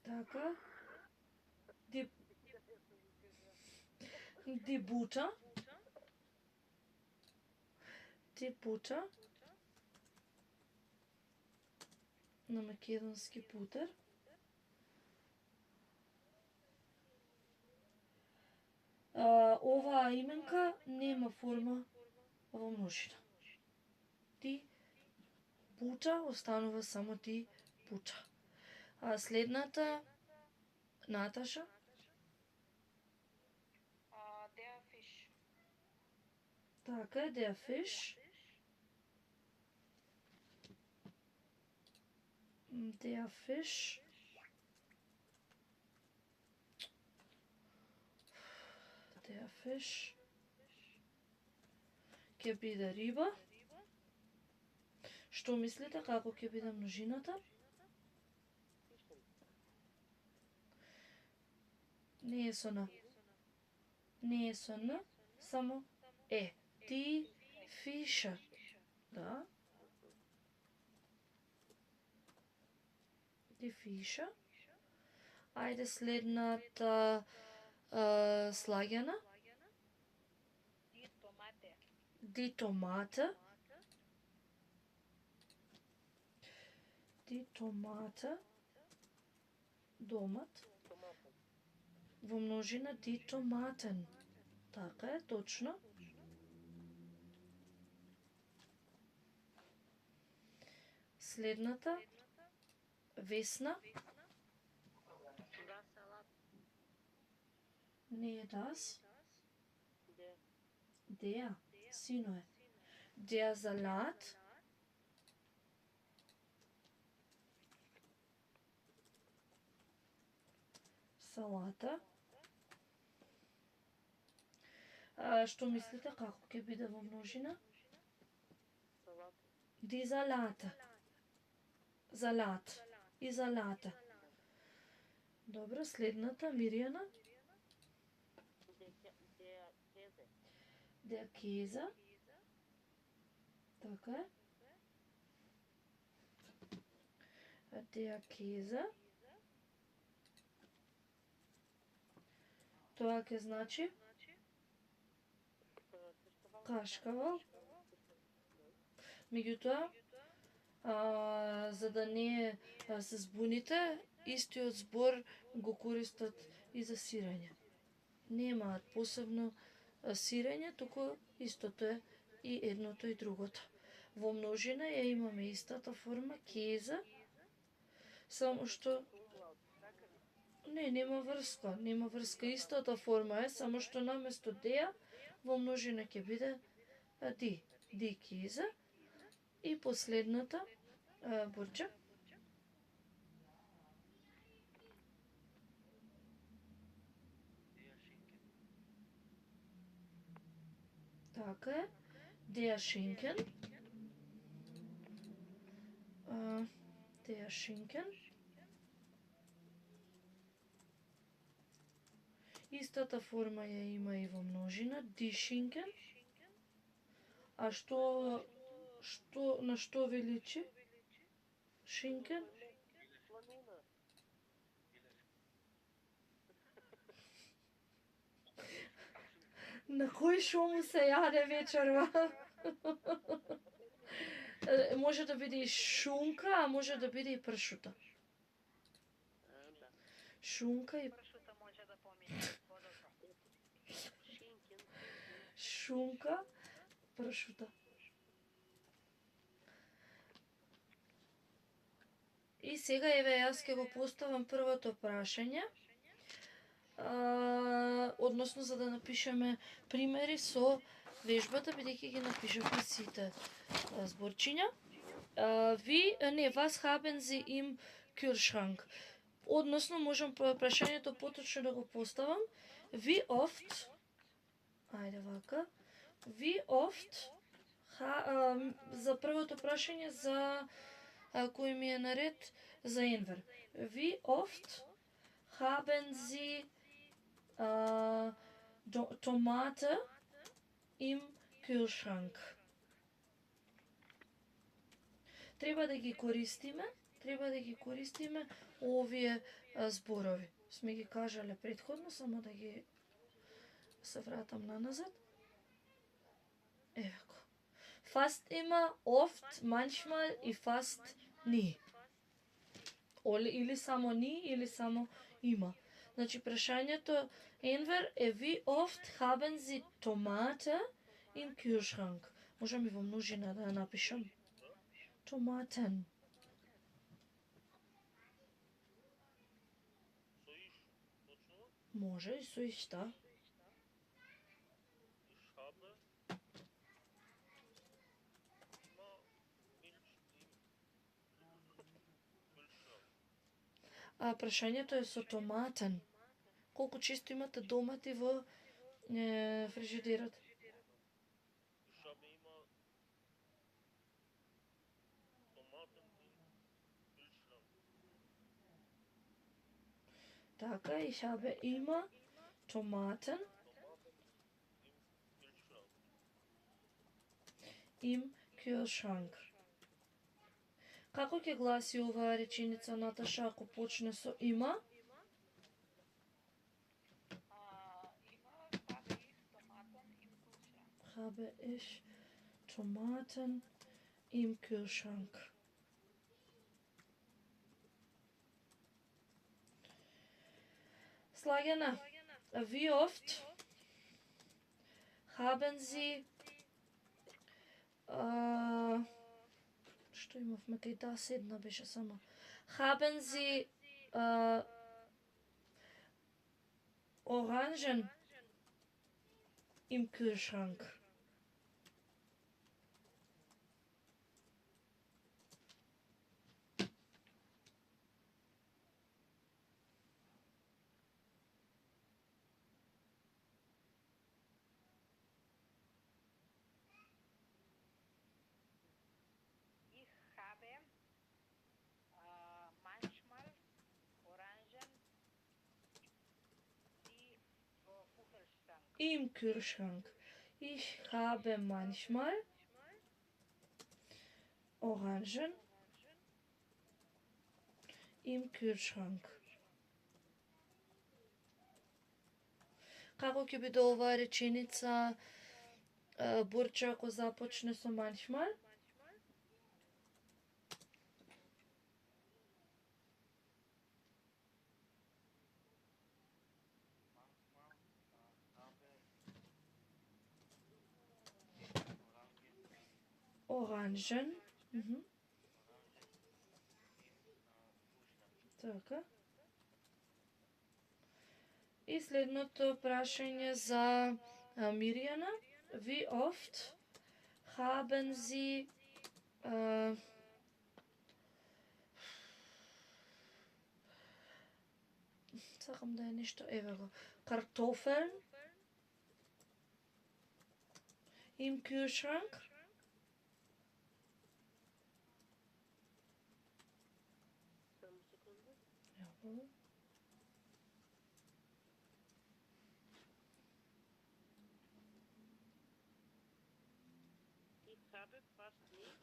[SPEAKER 2] Така. Die Butter. Die Butter. На македонски путер. Оваа именка нема форма во множина. Die Butter останува само die Butter. А следната Наташа.
[SPEAKER 5] Der Fisch.
[SPEAKER 2] Така е, der Fisch. Der Fisch. Der Fisch. Ќе биде риба. Што мислите како ќе биде множината? Не е со Н. Не е со Н, само е. Die Fische. Да. Die Fische. Ајде следната Слагјана. die Tomate. Die Tomate. Домат. Во множина die Tomaten. Така е, точно. Следната. Весна.
[SPEAKER 4] Das Salat.
[SPEAKER 2] Не е das.
[SPEAKER 4] Der.
[SPEAKER 2] Der. Сино е. Der Salat. Салата. Што мислите како ќе биде во множина?
[SPEAKER 4] Salat.
[SPEAKER 2] Die Salate. Salat. И залата. Добро, следната, Миријана.
[SPEAKER 4] Der Käse.
[SPEAKER 2] Der Käse. Така е. Der Käse. Тоа ќе значи кашкавал. Меѓутоа, за да не се збуните, истиот збор го користат и за сирење. Немаат посебно сирење, туку истото е и едното и другото. Во множина ја имаме истата форма, кеза, само што нема врска, истата форма е, само што наместо деа во множина ќе биде ди кеза. И последната, Борче. Така е. Der Schinken. Der Schinken. Истата форма ја има и во множина, die Schinken. А на што ви личи? Schinken?
[SPEAKER 4] Planina.
[SPEAKER 2] На кој шо му се јаде вечерва? Може да биде и шунка, а може да биде и пршута.
[SPEAKER 4] Да.
[SPEAKER 2] Шунка и
[SPEAKER 1] Пршута може да помине подобро.
[SPEAKER 4] Schinken.
[SPEAKER 2] шунка, пршута. И сега еве јас ќе го поставам првото прашање. Односно за да напишеме примери со вежбата, бидејќи ги напишавме сите зборчиња. Was haben Sie im Kühlschrank? Односно можам прашањето поточно да го поставам. Wie oft? Ајде вака. Wie oft? За првото прашање за кој ми е наред за Енвер. Wie oft haben Sie Tomate im Kühlschrank? Треба да ги користиме овие зборови. Сме ги кажале претходно, само да ги се вратам наназад. Еве го. Fast immer, oft, manchmal и fast nie. Или само ни, или само има. Значи прашањето Енвер е wie oft haben Sie Tomate im Kühlschrank? Можам и во множина да ја напишам. Tomaten.
[SPEAKER 3] Соиш, точно?
[SPEAKER 2] Може и со ишта.
[SPEAKER 3] Ich habe immer Milch im Kühlschrank.
[SPEAKER 2] Прашањето е со томатен. Колку често имате домати во фрижидерот?
[SPEAKER 3] Ich habe immer Tomaten im Kühlschrank.
[SPEAKER 2] Така, ich habe immer Tomaten
[SPEAKER 3] Im Kühlschrank.
[SPEAKER 2] im Kühlschrank. Како ќе гласи оваа реченица, Наташа, ако почне со има?
[SPEAKER 5] Има habe ich Tomaten im Kühlschrank.
[SPEAKER 2] Habe ich Tomaten im Kühlschrank. Slagjana, wie oft haben Sie што имавме кај таа седна беше само. Haben Sie Orangen im Kühlschrank?
[SPEAKER 1] Ich habe manchmal Orangen
[SPEAKER 2] im Kühlschrank. Ich habe manchmal Orangen im Kühlschrank. Како ќе биде оваа реченица, Бурче, ако започне со manchmal? Orangen. Така. И следното прашање за Мирјана. Wie oft haben Sie сакам да е нешто, еве го, Kartoffeln im Kühlschrank?
[SPEAKER 4] Само секунда.
[SPEAKER 2] Јавно.
[SPEAKER 4] Ich habe fast nie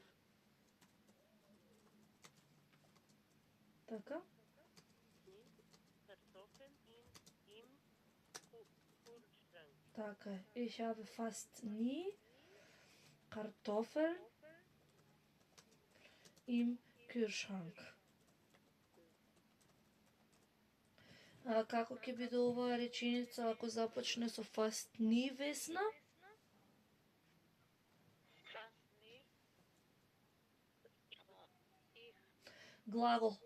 [SPEAKER 2] Така.
[SPEAKER 4] Kartoffeln im Kühlschrank.
[SPEAKER 2] Така е. Ich habe fast nie Kartoffeln im Kühlschrank. Како ќе биде оваа реченица ако започне со fast nie, Весна?
[SPEAKER 4] Fast nie. Ich
[SPEAKER 2] Глагол.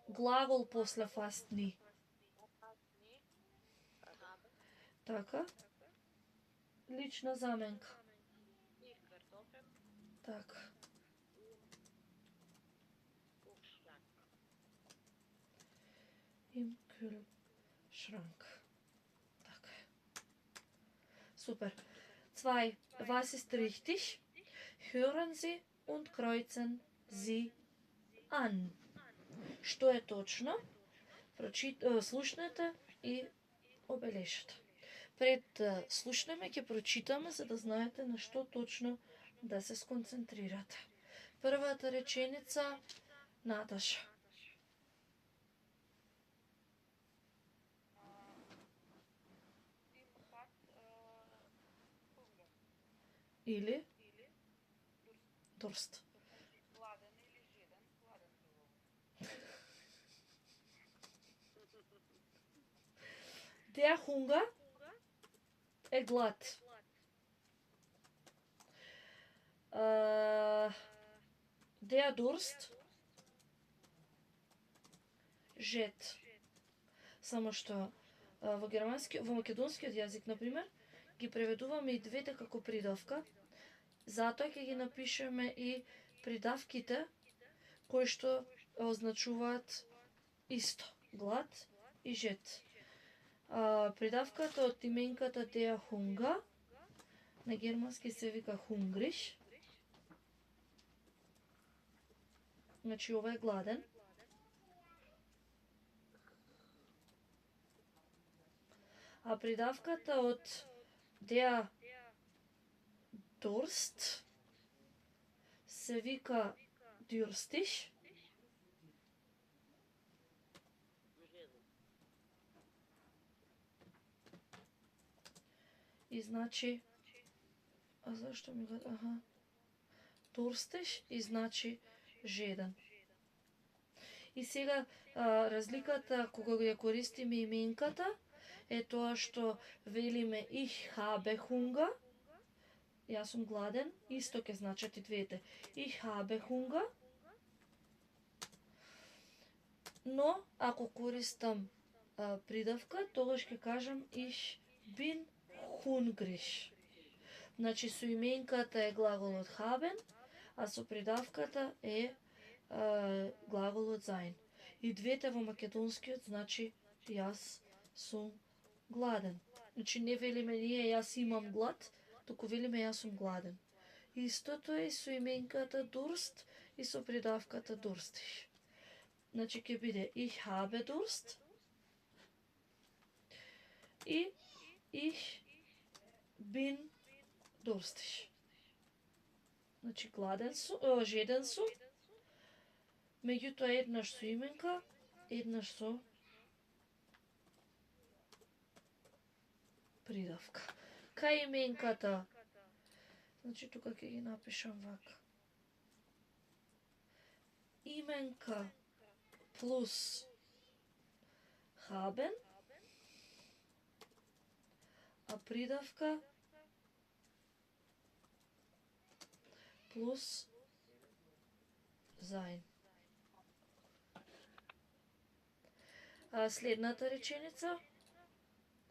[SPEAKER 2] Глагол после fast nie.
[SPEAKER 4] fast nie habe
[SPEAKER 2] Така. Лична заменка.
[SPEAKER 4] ich Kartoffeln
[SPEAKER 2] Така.
[SPEAKER 4] im Kühlschrank.
[SPEAKER 2] Im Kühlschrank. Така е. Супер. 2. Was ist richtig? Hören Sie und kreuzen Sie an. Што е точно? Слушнете и обележете. Пред да слушнеме, ќе прочитаме за да знаете на што точно да се сконцентрирате. Првата реченица, Наташа.
[SPEAKER 5] Tim hat Hunger.
[SPEAKER 2] Или
[SPEAKER 5] Или
[SPEAKER 2] Durst.
[SPEAKER 5] гладен или жеден. Гладен било.
[SPEAKER 2] Der Hunger е глад. Der Durst жед. Само што во македонскиот јазик, например, ги преведуваме и двете како придавка, затоа ќе ги напишеме и придавките кои што означуваат исто, глад и жед. Придавката од именката der Hunger на германски се вика hungrig. Значи ова е гладен. А придавката од der Durst се вика durstig. И значи, а зашто ми го... Аха. durstig и значи жеден. И сега разликата кога ја користиме именката е тоа што велиме ich habe Hunger, јас сум гладен, исто ќе значат и двете. Ich habe Hunger. Но ако користам придавка, тогаш ќе кажам ich bin hungrig. Значи со именката е глаголот haben, а со придавката е глаголот sein. И двете во македонскиот значи јас сум гладен. Значи не велиме ние јас имам глад, туку велиме јас сум гладен. Истото е со именката Durst и со придавката durstig. Значи ќе биде ich habe Durst и ich bin durstig. Значи гладен сум, жеден сум, меѓутоа еднаш со именка, еднаш со придавка. Кај именката, значи тука ќе ги напишам вака. Именка плюс haben, а придавка плюс sein. Следната реченица,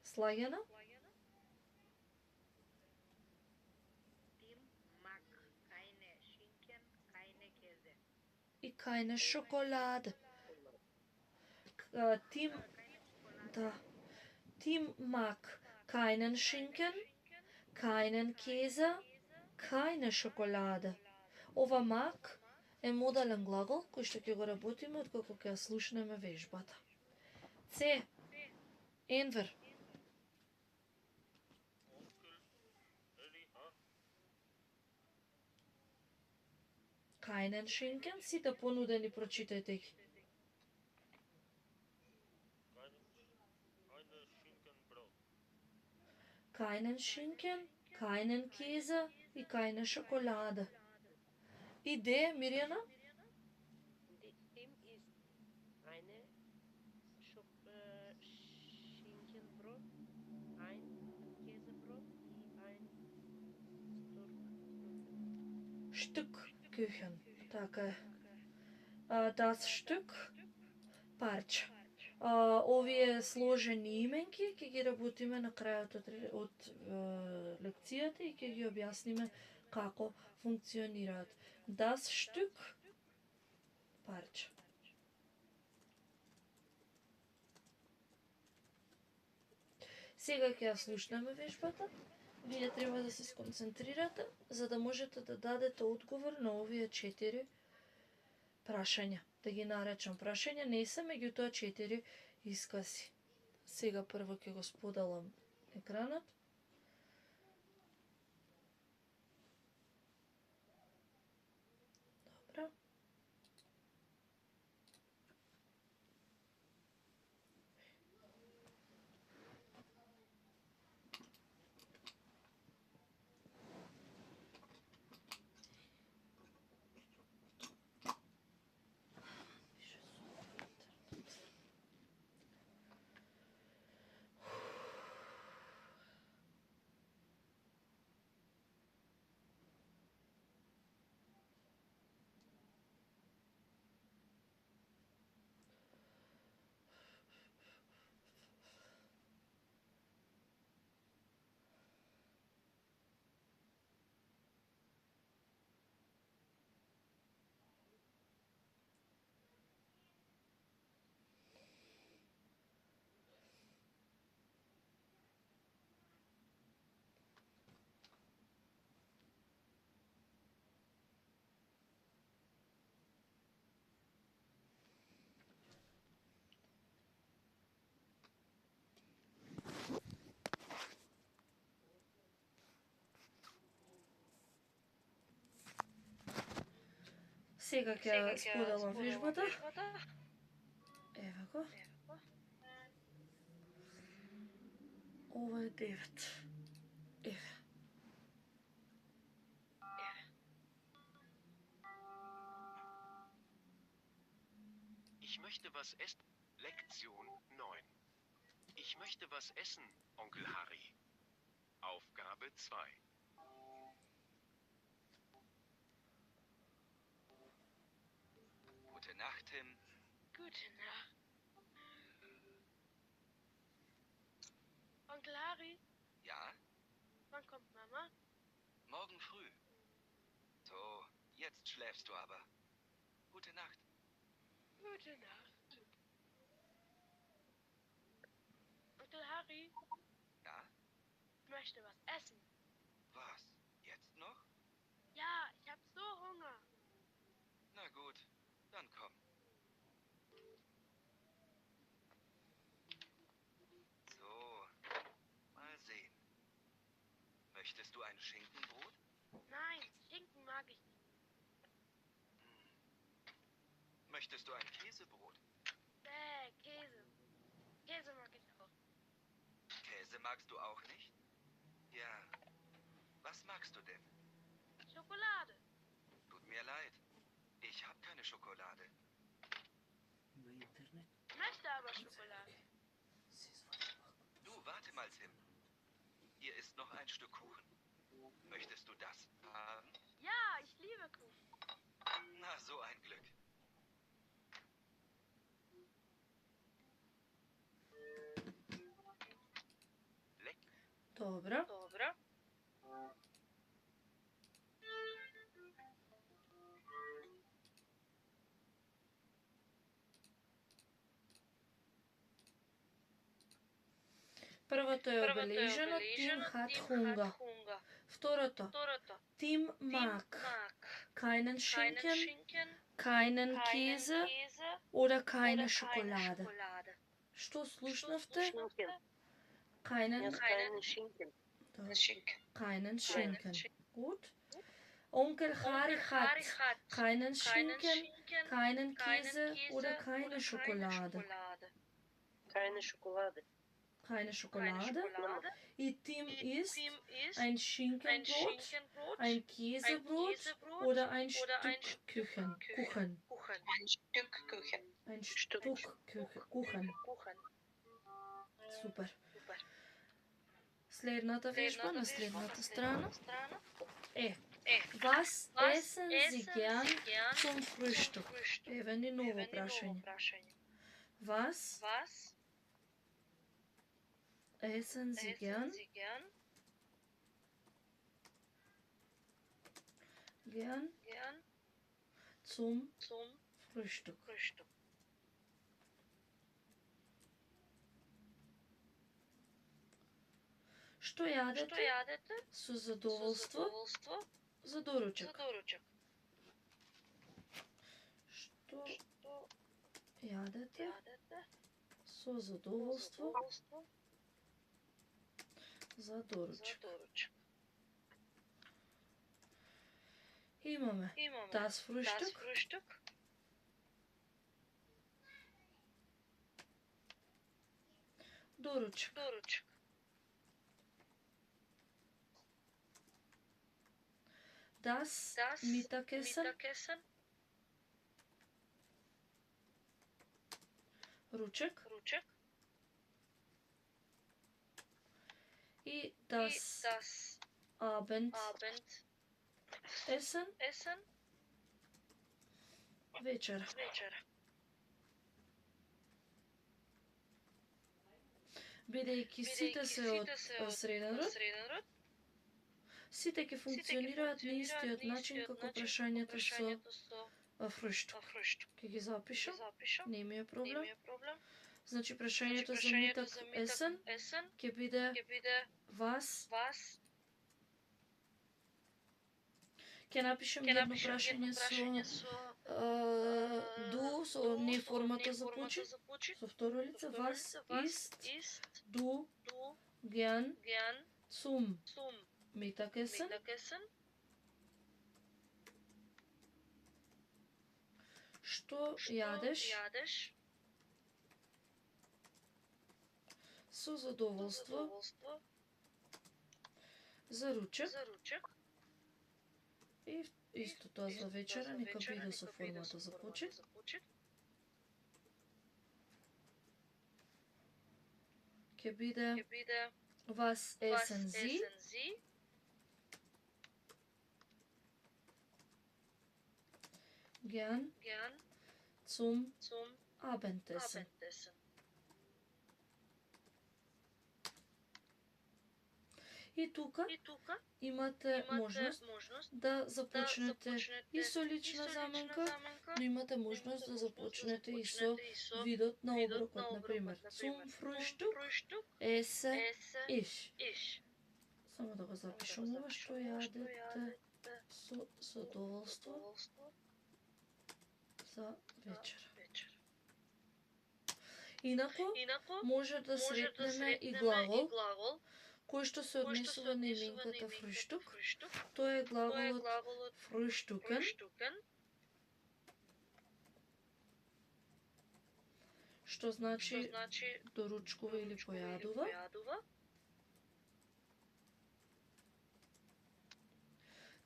[SPEAKER 2] слагена.
[SPEAKER 1] Tim mag keine Schinken, keine Käse.
[SPEAKER 2] И keine Schokolade. Tim mag keinen Schinken, keinen Käse, keine Schokolade. Ова mag е модален глагол кој што ќе го работиме откако ќе ја слушнеме вежбата. С. Enver.
[SPEAKER 3] Onkel, Eli,
[SPEAKER 2] Keinen Schinken, сите понудени прочитајте ги.
[SPEAKER 3] keine Schinkenbrot.
[SPEAKER 2] Keinen Schinken, keinen Käse и keine Schokolade. Идеја, Мирјана?
[SPEAKER 4] Dem ist eine Schinkenbrot, ein Käsebrot und ein
[SPEAKER 2] Stück Küchen. Така е. Das Stück парче. Овие сложени именки ќе ги работиме на крајот од лекцијата и ќе ги објасниме како функционираат. Das Stück парче. Сега ќе ја слушнеме вежбата. Вие треба да се сконцентрирате, за да можете да дадете одговор на овие 4 прашања. Да ги наречам прашања, не се меѓутоа 4 искаси. Сега прво ќе го споделам екранот. Добро. Сега ќе споделам вежбата. Ева го. Ова е 9. Еве.
[SPEAKER 6] was essen. Lektion 9. Ich möchte was essen, Onkel Harry. Aufgabe 2.
[SPEAKER 7] Gute Nacht, Tim.
[SPEAKER 8] Gute Nacht. Onkel Harry,
[SPEAKER 7] Ja?
[SPEAKER 8] wann kommt Mama?
[SPEAKER 7] Morgen früh. So, jetzt schläfst du aber. Gute Nacht.
[SPEAKER 8] Gute Nacht. Onkel Harry,
[SPEAKER 7] Ja?
[SPEAKER 8] ich möchte was essen.
[SPEAKER 7] Was? Jetzt noch?
[SPEAKER 8] Ja, ich hab so Hunger.
[SPEAKER 7] Na gut, dann komm. So, mal sehen. Möchtest du ein Schinkenbrot?
[SPEAKER 8] Nein, Schinken mag ich nicht.
[SPEAKER 7] Möchtest du ein Käsebrot?
[SPEAKER 8] Käse. Käse mag ich auch.
[SPEAKER 7] Käse magst du auch nicht? Ja. Was magst du denn?
[SPEAKER 8] Schokolade.
[SPEAKER 7] Tut mir leid. Ich habe keine Schokolade.
[SPEAKER 2] Има интернет.
[SPEAKER 8] Ich möchte aber Schokolade.
[SPEAKER 2] Си извади пак.
[SPEAKER 7] Du, warte mal, Tim. Hier ist noch ein Stück Kuchen. Möchtest du das haben?
[SPEAKER 8] Ja, ich liebe Kuchen.
[SPEAKER 7] Na, so ein Glück.
[SPEAKER 2] Добро.
[SPEAKER 8] Dobro.
[SPEAKER 2] Првото е обележено Тим хат хунга. Второто Тим мак. Keinen Schinken, keinen Käse oder keine Schokolade. Што слушнавте? Keinen Keinen Schinken. Gut. Onkel Harry hat keinen Schinken, keinen Käse oder keine Schokolade.
[SPEAKER 9] Keine Schokolade.
[SPEAKER 2] Keine Schokolade. И Tim isst ein Schinkenbrot, ein Käsebrot oder ein Stück Kuchen.
[SPEAKER 9] Ein Stück Kuchen.
[SPEAKER 2] Ein Stück Kuchen. Супер. Следната вежба на следната страна е Was essen Sie gern zum Frühstück? Еве ни ново прашање. Was essen Sie gern zum Frühstück? Што јадете со задоволство за доручак? Што јадете со задоволство за доручак? Имаме das Frühstück, доручак. Das Mittagessen, ручек, и das Abendessen, вечера. Бидејќи сите се од среден род, сите ќе функционираат на истиот начин како прашањето со фруштук. Ќе ги запишам, нема е проблем. Значи прашањето за Mittagessen ќе биде was. Ќе напишем едно прашање со du, со не формата за почит, со второ лице. Was ist du gern zum Mittagessen? Што јадеш со задоволство за ручек? И исто тоа за вечера, нека биде со формата за почит. ќе биде was essen Sie? Gern zum Abendessen. И тука имате можност да започнете и со лична заменка, но имате можност да започнете и со видот на оброкот, например, zum Frühstück esse ich. Само да го запишам ова што јадете со задоволство за вечер. Инако, може да сретнеме и глагол, кој што се однесува на именката Frühstück. Тоа е глаголот frühstücken, што значи доручкува или појадува.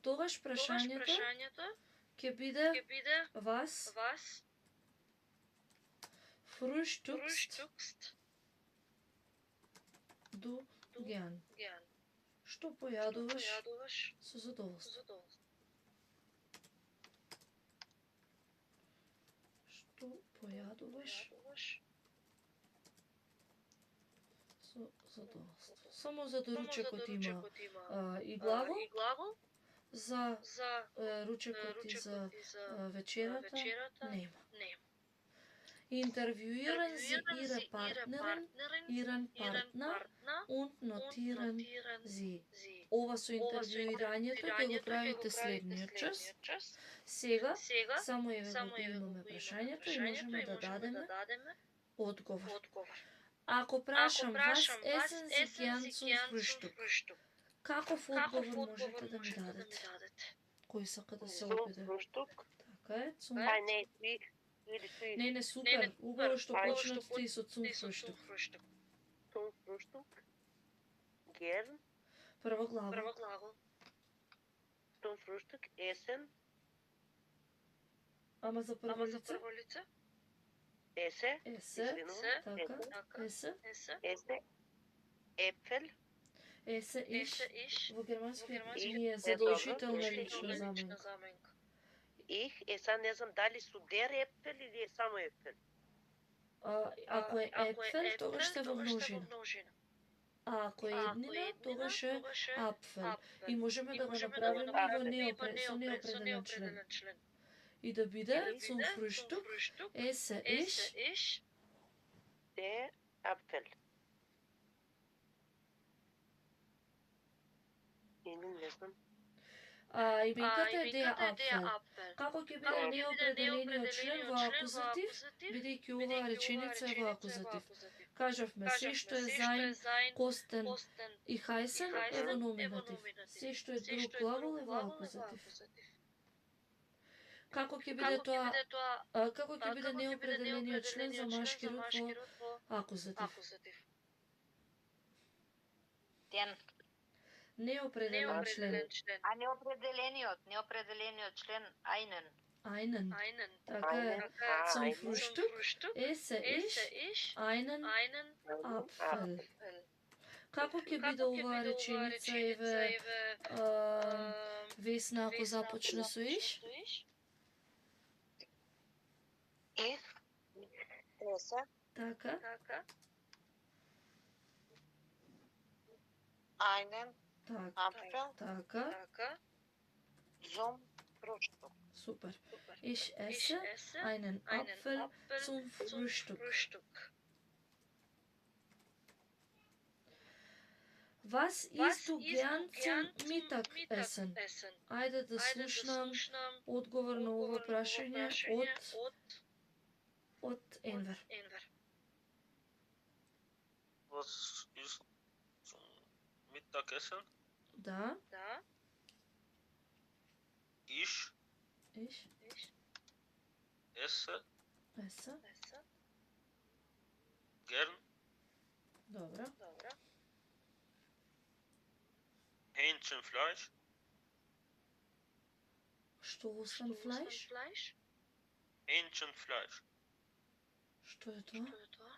[SPEAKER 2] Тогаш прашањето ќе биде was frühstückst du gern? Што појадуваш со задоволство? Што појадуваш со задоволство? Само за доручекот има и глагол, за ручекот и за вечерата нема. Intervjuieren Sie Ihre Partnerin, Ihren Partner und notieren Sie. Ова со интервјуирањето ќе го правите следниот час. Сега, само еве го имаме прашањето и можеме да дадеме одговор. Ако прашам вас, essen Sie gern zum Frühstück? Каков одговор можете да ми дадете? Кој сака да се обиде? Така е, zum Не, супер. Убаво што почнете и со zum Frühstück.
[SPEAKER 9] Zum Frühstück. Gern.
[SPEAKER 2] Прво глагол.
[SPEAKER 9] Zum Frühstück essen.
[SPEAKER 2] Ама за прво лице?
[SPEAKER 9] Esse.
[SPEAKER 2] Така.
[SPEAKER 9] Esse. Äpfel.
[SPEAKER 2] Esse ich. Во германски не е задолжителна лична заменка.
[SPEAKER 9] Ich, сега не знам дали су der Äpfel или е само Äpfel.
[SPEAKER 2] Ако е Äpfel, тогаш сте во множина. А ако е еднина, тогаш е Apfel. И можеме да го направиме со неопределен член. И да биде zum Frühstück esse ich
[SPEAKER 9] der Apfel. Или не знам.
[SPEAKER 2] Именката е der Apfel. Како ќе биде неопределениот член во акузатив, бидејќи оваа реченица е во акузатив? Кажавме, се што е sein, kosten и heißen е во номинатив. Се што е друг глагол е во акузатив. Како ќе биде тоа? Како ќе биде неопределениот член за машки род во акузатив? Неопределен член.
[SPEAKER 1] А неопределениот член einen.
[SPEAKER 2] Така е. Zum Frühstück esse ich einen Apfel. Како ќе биде оваа реченица, еве, Весна, ако започне со ich?
[SPEAKER 9] Ich esse.
[SPEAKER 2] Така.
[SPEAKER 9] Einen
[SPEAKER 2] Apfel. Така.
[SPEAKER 9] Zum Frühstück.
[SPEAKER 2] Super. Ich esse einen Apfel zum Frühstück. Was isst du gern zum Mittagessen? Ајде да слушнам одговор на ова прашање од Енвер.
[SPEAKER 3] Was ist zum Mittagessen?
[SPEAKER 2] Да.
[SPEAKER 3] Ich esse gern
[SPEAKER 2] Добро.
[SPEAKER 3] Hähnchenfleisch.
[SPEAKER 2] Stoßenfleisch?
[SPEAKER 3] Hähnchenfleisch.
[SPEAKER 2] Што е тоа?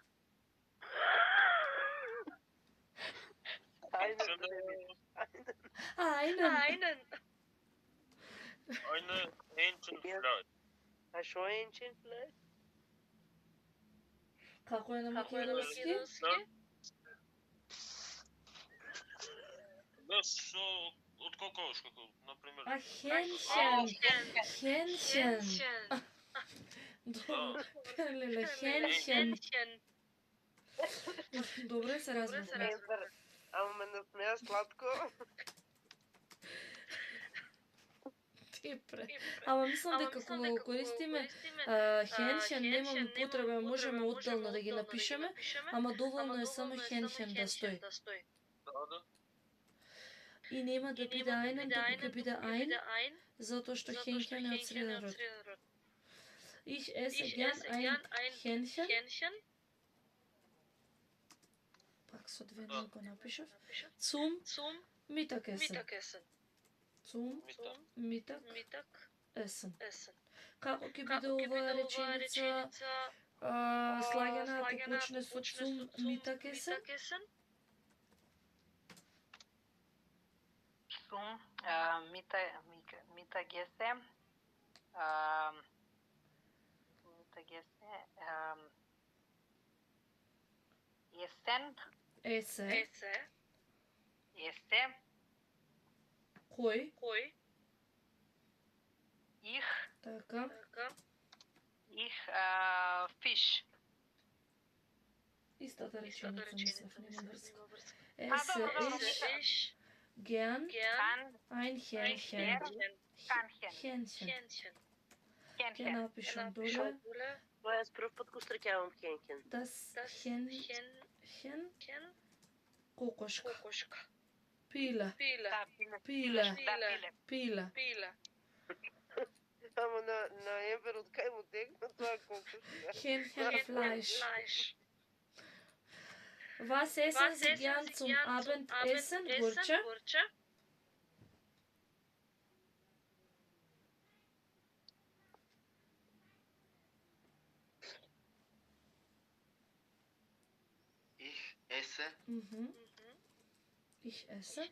[SPEAKER 2] Einen.
[SPEAKER 3] Eine Hähnchenfleisch.
[SPEAKER 9] А шо е енчен флеш?
[SPEAKER 2] Како е на македонски?
[SPEAKER 3] Без од кокош, како, например.
[SPEAKER 2] А Hähnchen. Hähnchen. Добре, леле, Hähnchen. Добре се разбрахме.
[SPEAKER 9] Ама ме насмеа сладко.
[SPEAKER 2] Ама мислам дека кога го користиме Hähnchen немаме потреба, можеме одделно да ги напишеме, ама доволно е само Hähnchen да стои.
[SPEAKER 3] Да.
[SPEAKER 2] И нема да биде einen, туку ќе биде ein, затоа што Hähnchen е од среден род. Ich esse gern ein Hähnchen. Пак со две ноги го напишав. Zum Mittagessen. Zum Mittagessen. Како ќе биде оваа реченица слагана ако почне со zum Mittagessen?
[SPEAKER 5] Zum Mittagessen. Essen.
[SPEAKER 2] Кој?
[SPEAKER 5] Ich
[SPEAKER 2] Така.
[SPEAKER 5] Fisch.
[SPEAKER 2] Истата реченица мислев, нема врска.
[SPEAKER 5] Добро,
[SPEAKER 2] Ich gern ein Hähnchen.
[SPEAKER 5] Hähnchen.
[SPEAKER 2] Ќе напишам доле.
[SPEAKER 9] Тоа јас прв пат го среќавам Hähnchen.
[SPEAKER 2] Das Hähnchen. Кокошка. Пила.
[SPEAKER 9] Ама на Ембер од кај му текна тоа кокошка.
[SPEAKER 2] Hähnchenfleisch. Was essen Sie gern zum Abendessen, Burče?
[SPEAKER 7] Ich esse
[SPEAKER 2] Ich esse.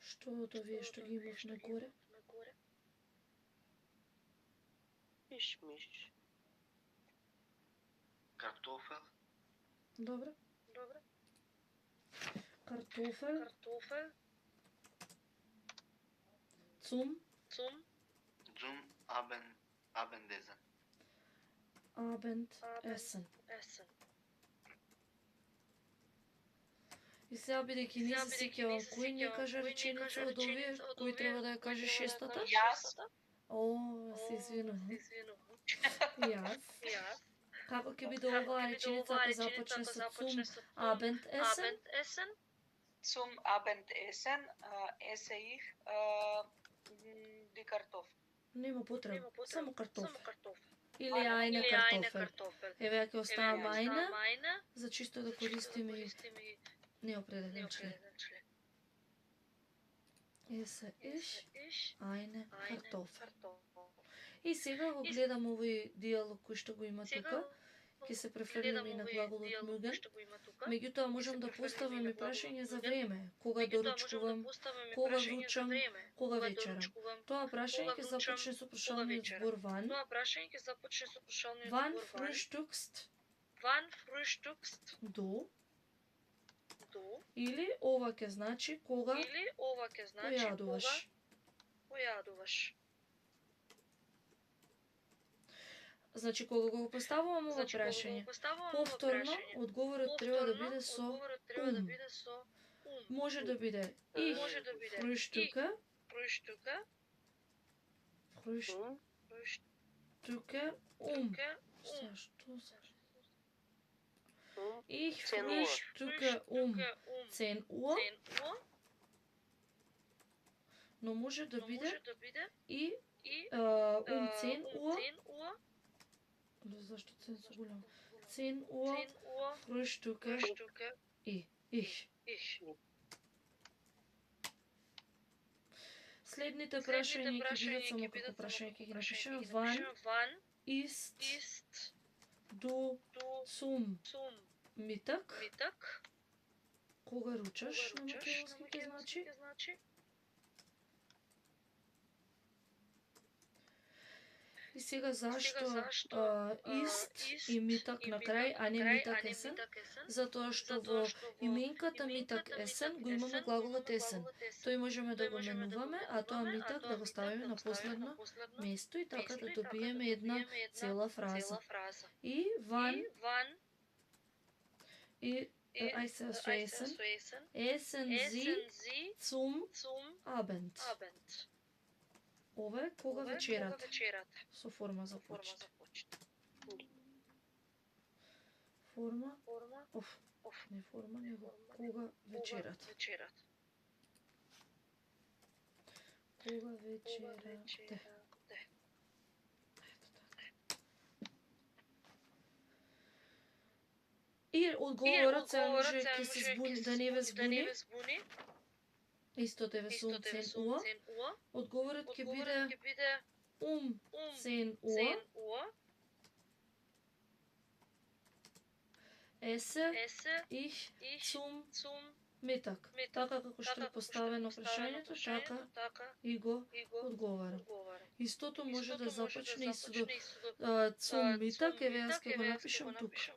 [SPEAKER 2] Што од овие што ги имаш нагоре?
[SPEAKER 9] Миш.
[SPEAKER 7] Картофел.
[SPEAKER 2] Добре. Картофел. Zum
[SPEAKER 7] Abendessen.
[SPEAKER 2] Abendessen. И сега бидејќи не се сеќавам кој ни кажа реченица од овие, кој треба да ја каже шестата?
[SPEAKER 5] Јас.
[SPEAKER 2] О, се извинувам. Јас. Како ќе биде оваа реченица ако започне со zum Abendessen?
[SPEAKER 5] Zum Abendessen esse ich die Kartoffel.
[SPEAKER 2] Нема потреба, само картофел. Или ајна картофел. Еве ќе оставам ајна, за чисто да користиме неопределен член. Esse ich eine Kartoffel. И сега го гледам овој диалог кој што го има тука. Ќе се префрлиме и на глаголот mögen. Меѓутоа можам да поставам и прашање за време. Кога доручкувам, кога вручам, кога вечерам. Тоа прашање ќе започне со прашалниот збор wann. Wann frühstückst du? Или ова ќе значи кога појадуваш. Значи кога го поставувам ова прашање, повторно одговорот треба да биде со Може да биде ich frühstücke. Ich frühstücke 10 Uhr. Но може да биде и 10 Uhr. Зашто 10 са големо? 10 Uhr frühstücke ich. Следните прашања ќе бидат само како прашање ќе ги напишеме wann ist du zum Mittag. Кога ручаш на македонски ќе значи? И сега зашто ist и митак на крај, а не митак есен? Затоа што во именката митак есен го имаме глаголот есен. Тој можеме да го менуваме, а тоа митак да го ставиме на последно место и така да добиеме една цела фраза. И ван и ај се со есен. Есен зи zum Abend. Ова е кога вечерата. Со форма за почет. Форма, не форма, него кога вечерата. Кога вечерате. И одговорот се може ќе се збуни, да не ве збуни. Исто те ве сум цен уа. Одговорот ќе биде цен уа. Есе их zum Mittag. Така како што е поставено прашањето, така и го одговара. Истото може да започне и со zum Mittag, еве јас ќе го напишам тука.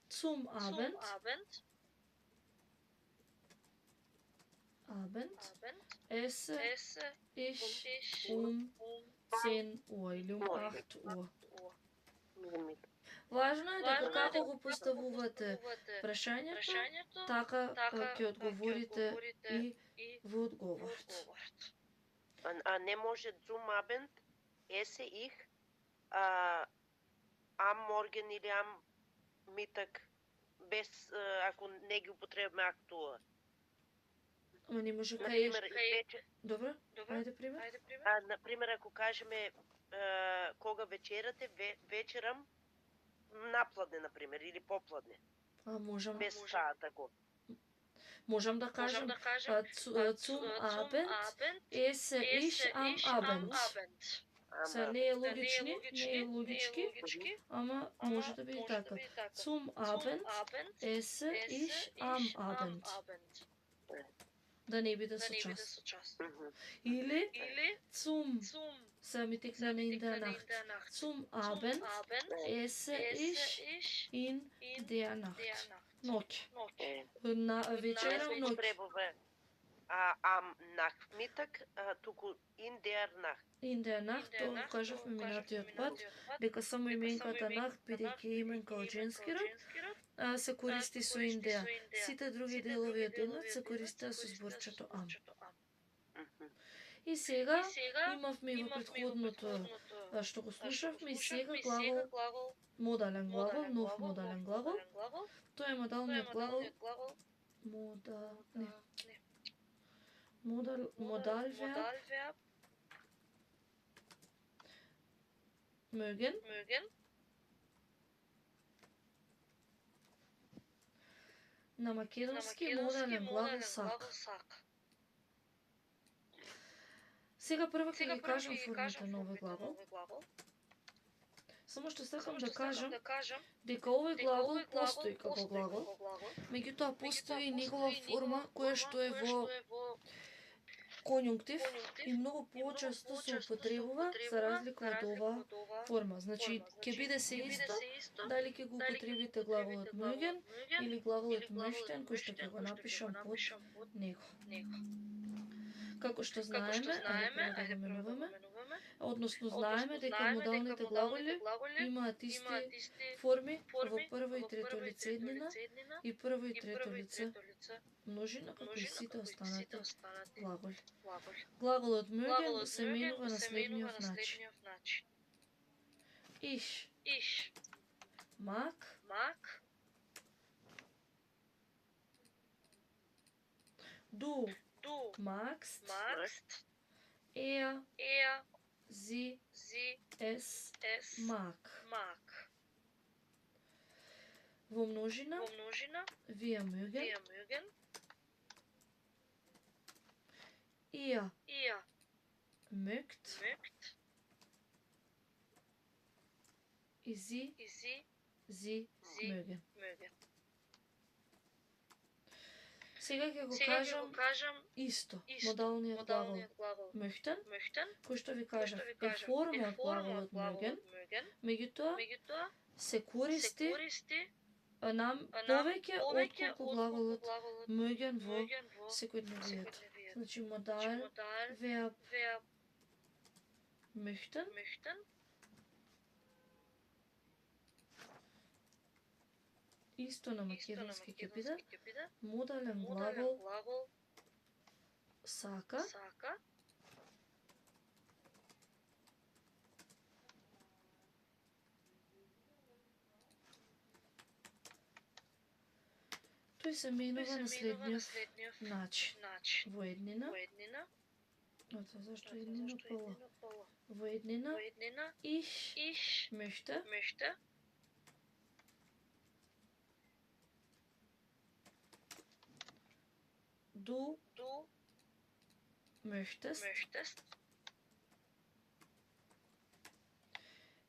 [SPEAKER 2] Zum Abend. Esse ich 10 Uhr или 8 Uhr. Важно е дека како го поставувате прашањето, така ќе одговорите и во одговорот.
[SPEAKER 9] А не може zum Abend, esse ich, am Morgen или am Mittag, без, ако не ги употребаме актуа.
[SPEAKER 2] Ама не може кај... Добро, ајде пример.
[SPEAKER 9] Например, ако кажеме кога вечерате, вечерам напладне, например, или попладне.
[SPEAKER 2] Можам...
[SPEAKER 9] Без таа тако.
[SPEAKER 2] Можам да кажам zum Abend, esse ich am Abend. Се не е логички, ама може да биде така. Zum Abend, esse ich am Abend. Да не биде со час. Или zum самите клеме in der Nacht. Zum Abend esse ich in der Nacht. Ноќ. На вечерам ноќ.
[SPEAKER 9] Am Nachmittag, туку in der Nacht.
[SPEAKER 2] In der Nacht, тоа кажавме минатиот пат, дека само именката Nacht, бидејќи именка од женски род, се користи со in der. Сите други делови од денот се користеа со зборчето am. И сега имавме и во претходното што го слушавме, и сега глагол, модален глагол, нов модален глагол. Тоа е модалниот глагол Modalverb mögen. На македонски модален глагол сака. Сега прво ќе ги кажам формите на овој глагол. Само што сакам да кажам дека овој глагол постои како глагол, меѓутоа постои и негова форма која што е во конјунктив и многу почесто се употребува за разлика од оваа форма. Значи, ќе биде се исто дали ќе го употребите глаголот mögen или глаголот möchten, кој што ќе го напишам под него. Како што знаеме, ајде да го менуваме, односно знаеме дека модалните глаголи имаат исти форми во прво и трето лице еднина и прво и трето лице множина, како и сите останати глаголи. Глаголот mögen се менува на следниот начин. Ich mag du magst sie es mag. Во множина wir mögen ihr mögt и sie, sie mögen. Сега ќе го кажам исто, модалниот глагол möchten, кој што ви кажав, е форма од глаголот mögen, меѓутоа се користи повеќе отколку глаголот mögen во секојдневието. Значи модал verb möchten исто на македонски ќе биде модален глагол сака тој се менува на следниот начин. Во еднина, зашто еднина пола? Во еднина, ich möchte, du möchtest,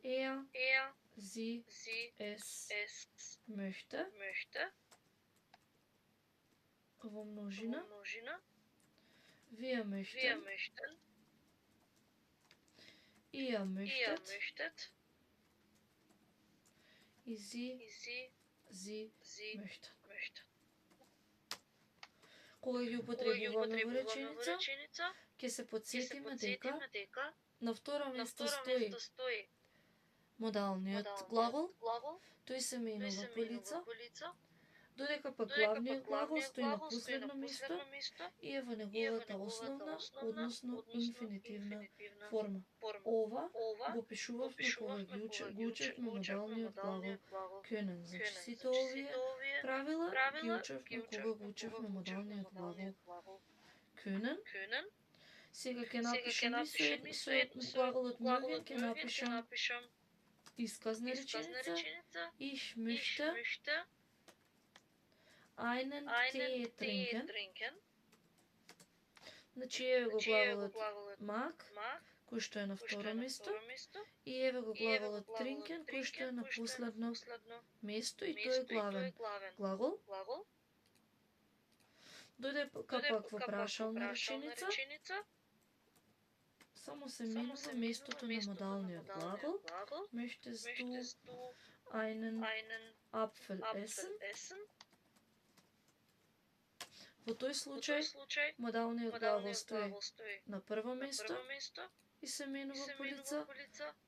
[SPEAKER 2] er, sie, es möchte, во множина, wir möchten, ihr möchtet, и sie möchten. Кога ги употребуваме во реченица, ќе се потсетиме дека на второ место стои модалниот глагол, тој се менува по лица, додека пак главниот глагол стои на последно место и е во неговата основна, односно инфинитивна форма. Ова го пишувавме кога го учевме модалниот глагол können. Значи сите овие правила ги учевме кога го учевме модалниот глагол können. Сега ќе напишем со глаголот mögen, ќе напишем исказна реченица. Ich möchte einen Tee trinken. Значи еве го глаголот mag, кој што е на второ место, и еве го глаголот trinken, кој што е на последно место, и тој е главен глагол. Додека пак во прашална реченица, само се менува местото на модалниот глагол. Möchtest du einen Apfel essen? Во тој случај, модалниот глагол стои на прво место и се менува по лица,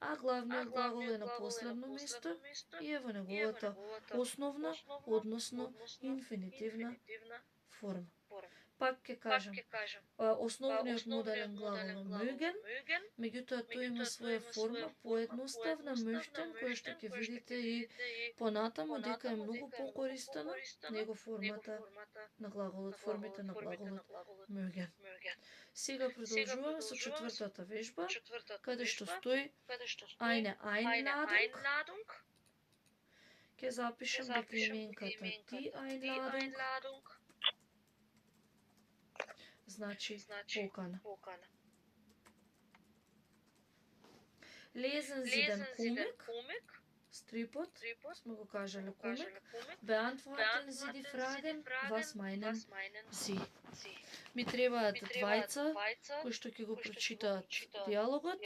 [SPEAKER 2] а главниот глагол е на последно место и е во неговата основна, односно инфинитивна форма. Пак ќе кажам, основниот модален глагол е mögen, меѓутоа тој има своја форма поедноставна möchten, која што ќе видите и понатаму дека е многу покористена него формата на глаголот, формите на глаголот mögen. Сега продолжуваме со четвртата вежба, каде што стои eine Einladung. Ќе запишем дека именката die Einladung значи покана. Lesen Sie den Comic? Стрипот, сме го кажале комик. Beantworten Sie die Fragen? Was meinen Sie? Ми требаат двајца кои што ќе го прочитаат диалогот.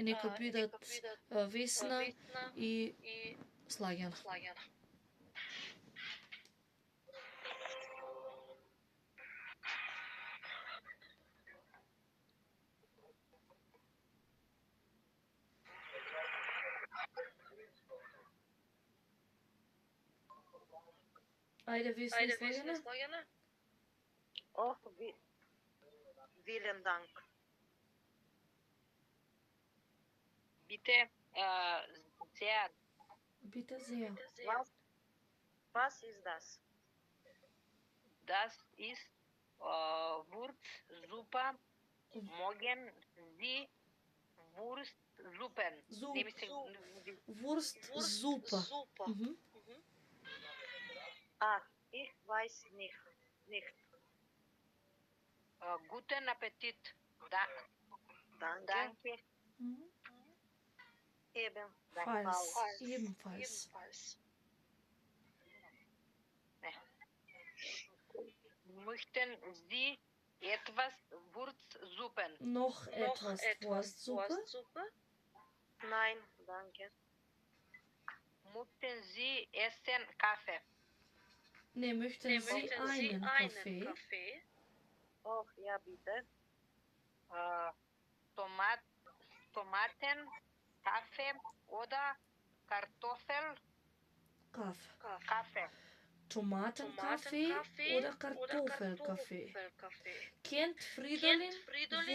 [SPEAKER 2] Нека бидат Весна и Слагјана. Ајде, Весна и Слагјана.
[SPEAKER 9] Vielen Dank.
[SPEAKER 1] Bitte sehr.
[SPEAKER 2] Bitte sehr.
[SPEAKER 9] Was ist das?
[SPEAKER 1] Das ist Wurstsuppe. Morgen Sie Wurstsuppen.
[SPEAKER 2] Wurstsuppe.
[SPEAKER 9] Ich weiß nicht.
[SPEAKER 1] Guten Appetit. Danke.
[SPEAKER 2] Falls. Ebenfalls.
[SPEAKER 1] Möchten Sie etwas Wurzsuppen?
[SPEAKER 2] Noch etwas Wurstsuppe?
[SPEAKER 9] Nein, danke.
[SPEAKER 1] Möchten Sie essen Kaffee?
[SPEAKER 2] Ne, möchten Sie einen Kaffee?
[SPEAKER 9] Och, ja, bitte.
[SPEAKER 1] Tomaten, Kaffee oder Kartoffel? Kaffee.
[SPEAKER 2] Tomatenkaffee oder Kartoffelkaffee? Kennt Fridolin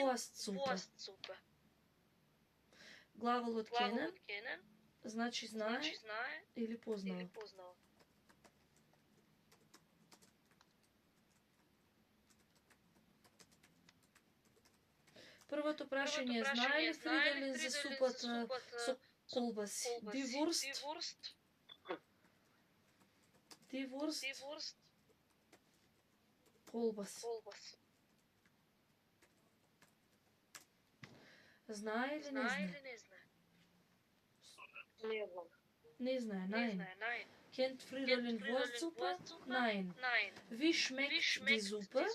[SPEAKER 2] Wurstsuppe? Глаголот kennen значи знае или познава. Првото прашање е знае ли Фридолин за супата со колбаси? Die Wurst. Колбаси. Знае или не знае? Не знае, nein. Kennt Fridolin Wurstsuppe? Nein. Wie schmeckt die Suppe?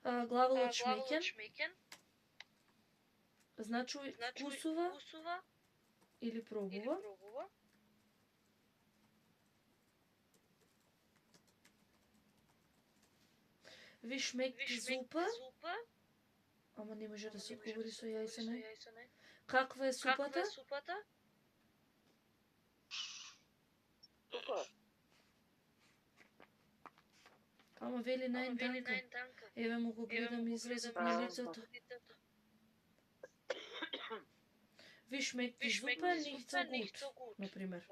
[SPEAKER 2] Глаголот schmecken значи вкусува или пробува. Wie schmeckt die Suppe? Ама не може да се одговори со ја и со не. Каква е супата? Ама вели најданка. Еве му го гледам изразот на лицето. Wie schmeckt die Suppe? Nicht so gut, например.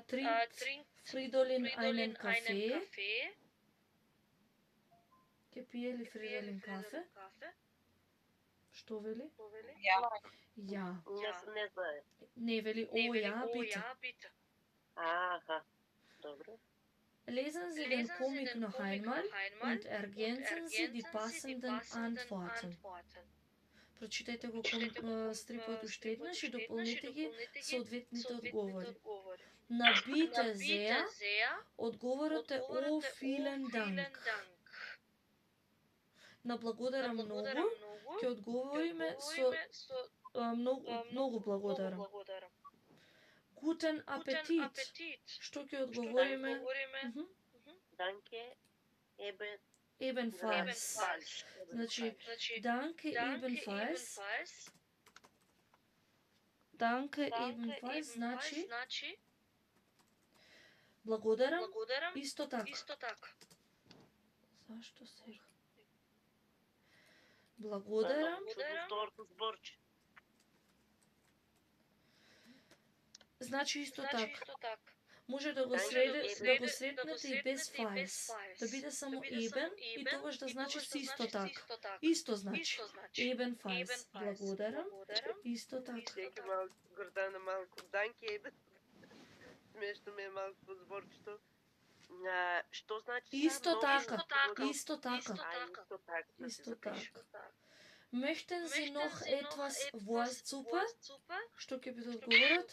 [SPEAKER 2] Trinkt Fridolin einen Kaffee? Ке пие ли Фридолин кафе? Што вели? Ја.
[SPEAKER 9] Не знае.
[SPEAKER 2] Не вели о ја bitte.
[SPEAKER 9] Аха, добро.
[SPEAKER 2] Lesen Sie den Comic noch einmal und ergänzen Sie die passenden Antworten. Прочитайте го стрипот уште еднаш и дополнете ги соодветните одговори. На bitte sehr одговорот е о vielen Dank. На благодарам многу ќе одговориме со многу благодарам. Guten Appetit. Што ќе одговориме?
[SPEAKER 9] Danke,
[SPEAKER 2] ebenfalls. Значи, danke ebenfalls. Danke ebenfalls значи благодарам исто така. Зашто сега? Благодарам. Значи исто така. Може да го сретнете и без фалс. Да биде само eben и тогаш да значи се исто така. Исто значи. Eben falls. Благодарам. Исто така.
[SPEAKER 9] Гордана малку. Данки eben. Смешно ми е малку зборчето. Што значи?
[SPEAKER 2] Исто така. Исто така. Исто така. Möchten Sie noch etwas Wurstsuppe? Што ќе биде одговорот?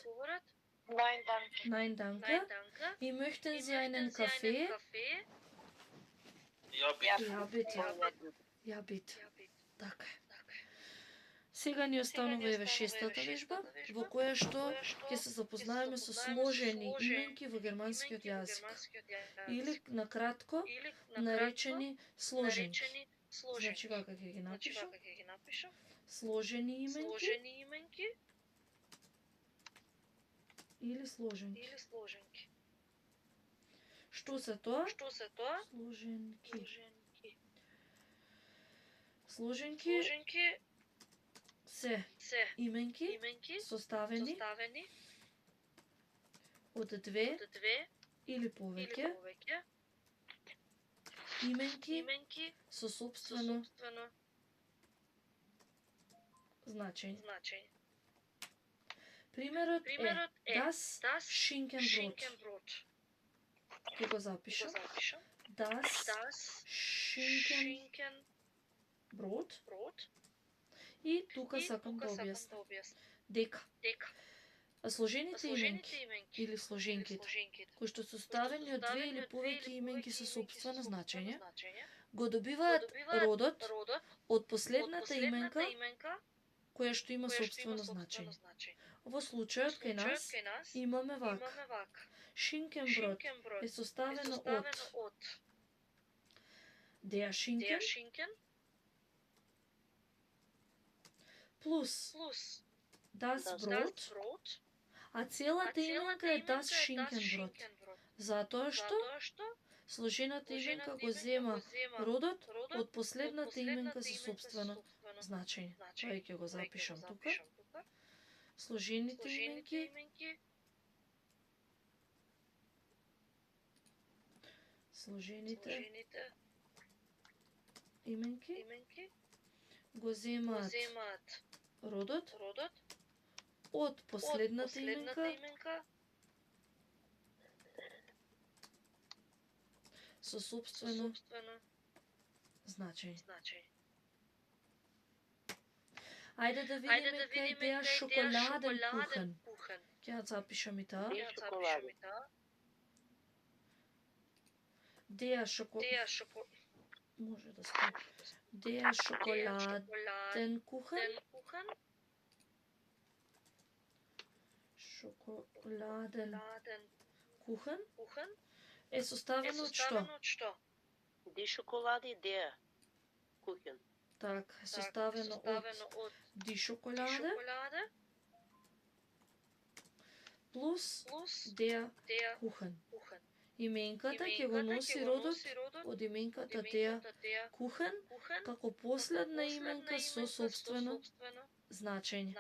[SPEAKER 2] Nein, danke. Wie möchten Sie einen Kaffee? Ja, bitte. Така. Сега ни останува еве шестата вежба, во која што ќе се запознаеме со сложени именки во германскиот јазик. Или, накратко, наречени сложенки. Значи, вака ќе ги напишам. Сложени именки. Или сложенки. Што се тоа? Сложенки се именки составени од две или повеќе именки со сопствено значење. Примерот е das Schinkenbrot. Ќе го запишам. Das Schinkenbrot. И тука сакам да објаснам дека сложените именки или сложенките, кои што се составени од две или повеќе именки со сопствено значење, го добиваат родот од последната именка која што има сопствено значење. Во случајот кај нас имаме вака. Шинкенброд е составено од Der Schinken плюс Das Brot, а целата именка е Das Schinkenbrot. Затоа што сложената именка го зема родот од последната именка со сопствено значење. Тоа ќе го запишам тука. Сложените именки го земаат родот од последната именка со сопствено значење. Ајде да видиме кај деа шоколаден кухен. Ќе ја запишам и таа. Може да спи. Der Schokoladenkuchen. Schokoladenkuchen е составено од што?
[SPEAKER 9] Die Schokolade, der Kuchen.
[SPEAKER 2] Так, е составено од die Schokolade плюс der Kuchen. Именката ќе го носи родот од именката der Kuchen како последна именка со сопствено значење.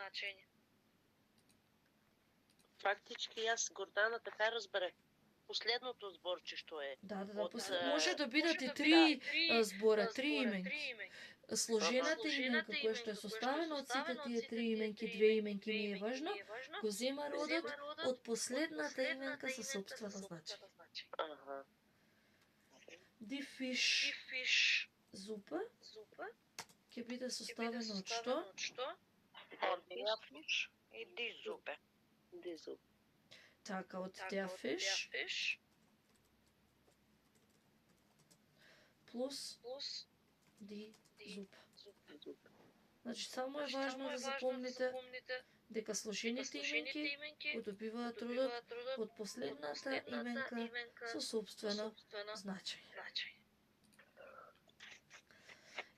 [SPEAKER 9] Фактички јас Гордана така разберах. Последното зборче што е.
[SPEAKER 2] Да, може да бидат и три збора, три именки. Сложената именка која што е составена од сите тие три именки, две именки не е важно, го зема родот од последната именка со сопствено значење. Die Fisch зупа ќе биде составено од што?
[SPEAKER 9] И die Suppe.
[SPEAKER 2] Така, од der Fisch плюс die Suppe. Значи, само е важно да запомните дека сложените именки го добиваат родот од последната именка со сопствено значење.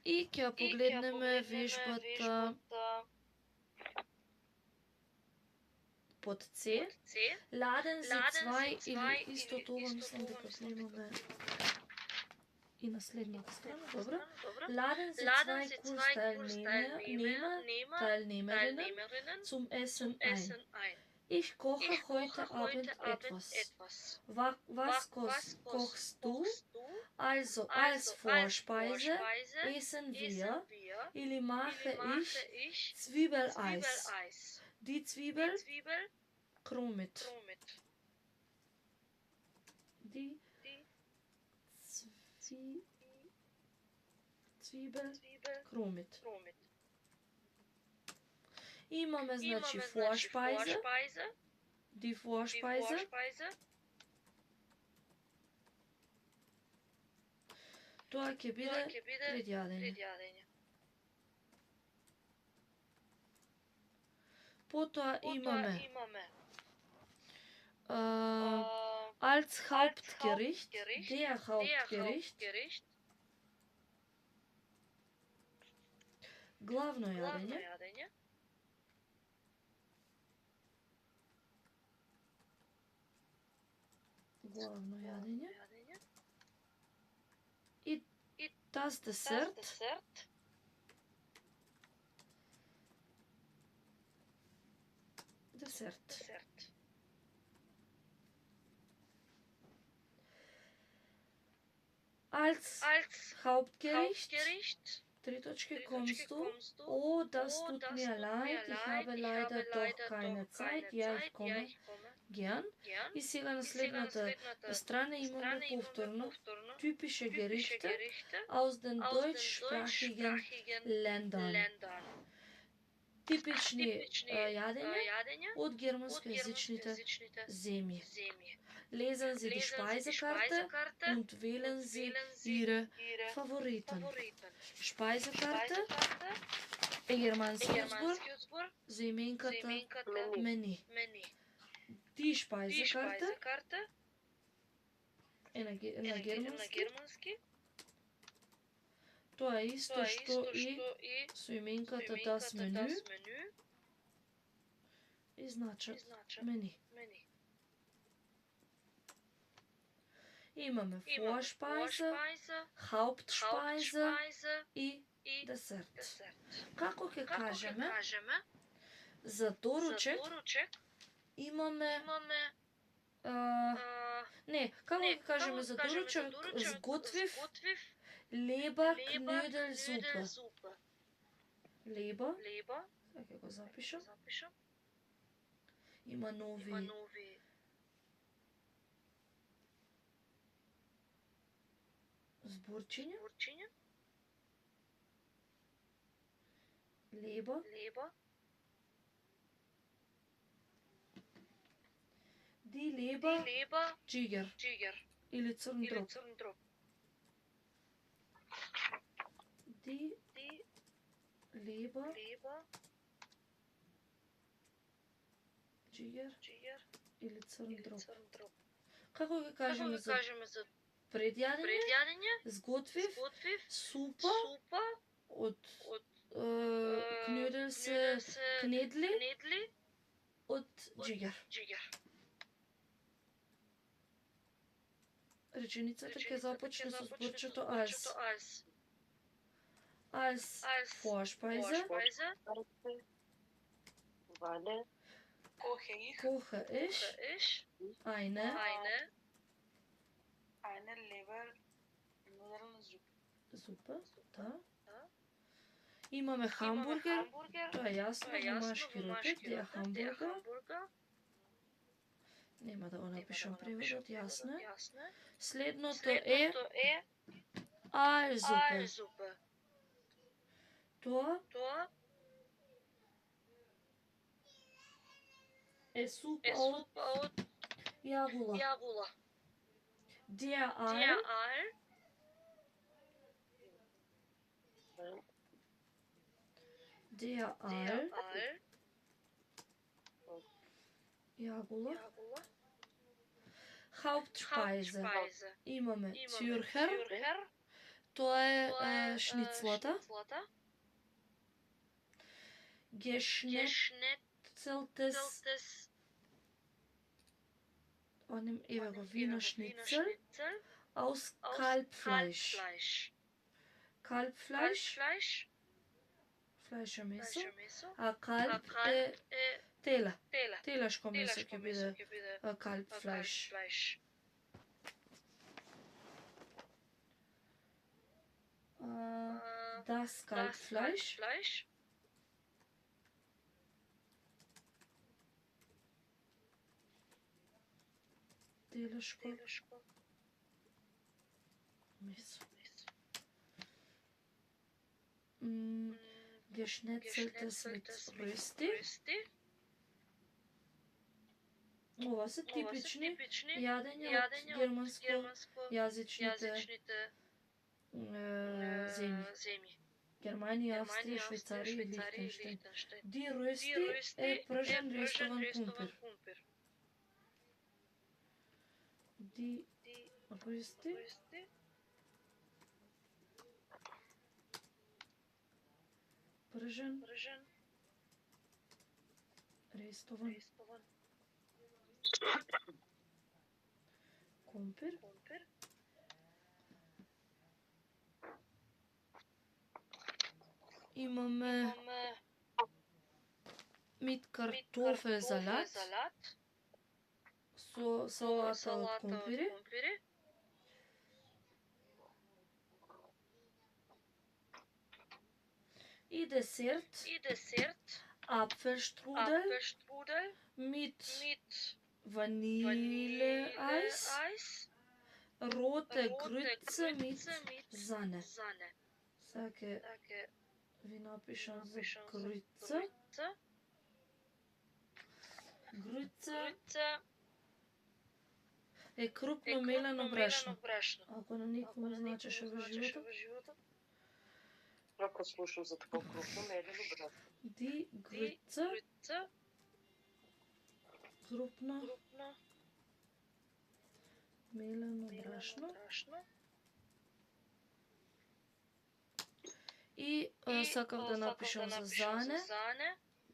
[SPEAKER 2] И ќе погледнеме вежбата под С. Laden Sie zwei или исто тоа мислам дека снимаме и на следната страна, добро. Laden Sie zwei Kursteilnehmerinnen zum Essen ein. Ich koche heute Abend etwas. Was kochst du? Also, als Vorspeise essen wir или mache ich Zwiebeleis. Die Zwiebel krummit. Die Zwiebel krummit. Имаме, значи, Vorspeise, die Vorspeise, тоа ќе биде предјадење. Потоа имаме als Hauptgericht, der Hauptgericht, главно јадење, и das Dessert, als Hauptgericht, kommst du? Oh, das tut mir leid, ich habe leider doch keine Zeit. Ja, ich komme gern. И сега на следната страна имаме повторно typische Gerichte aus den deutschsprachigen Ländern. Типични јадења од германскојазичните земји. Lesen Sie die Speisekarte und wählen Sie Ihre Favoriten. Speisekarte е германскиот збор за именката мени. Die Speisekarte е на германски. Тоа е исто што и со именката Das Menü и значат мени. Имаме Vorspeise, Hauptspeise и десерт. Како ќе кажеме за доручек имаме како ќе кажеме за доручек сготвив Leber Knödelsuppe. Leber, сега ќе го запишам. Има нови зборчиња. Leber. Die Leber Jiger или црн дроб. Die Leber Jiger или црн дроб. Како ќе кажеме за предјадење? Сготвив супа од knedli од Jiger. Реченицата ќе започне со зборчето als. Als Vorspeise koche ich eine Lebernudelsuppe. Имаме хамбургер, тоа е јасно, домашки ротет, ја хамбургер. Нема да го напишам преводот, јасно е. Следното е Aalsuppe. Тоа е супа од јагула. Der Aal јагула. Hauptspeise имаме Zürcher, тоа е шницлата. Geschnetzeltes еве го Wiener Schnitzel aus Kalbfleisch. Kalbfleisch Fleisch месо, а kalb е тела. Телешко месо ќе биде Kalbfleisch. Das Kalbfleisch телешко месо. Geschnetzeltes mit Rösti. Ова се типични јадења од германско-јазичните земји. Германија, Австрија, Швајцарија и Лихтенштейн. Die Rösti е пржен рестован кумпир. Die Rösti пржен рестован кумпир. Имаме mit Kartoffelsalat со салата од кумпири. И десерт Apfelstrudel mit Vanilleeis, rote Grütze mit Sahne. Сега ви напишам за грујца. Грујца е крупно мелено брашно. Ако на никому значеше во животот.
[SPEAKER 9] Ако слушам за такова крупно мелено брашно.
[SPEAKER 2] Ди грујца крупно мелено брашно. И сакав да напишам за зане.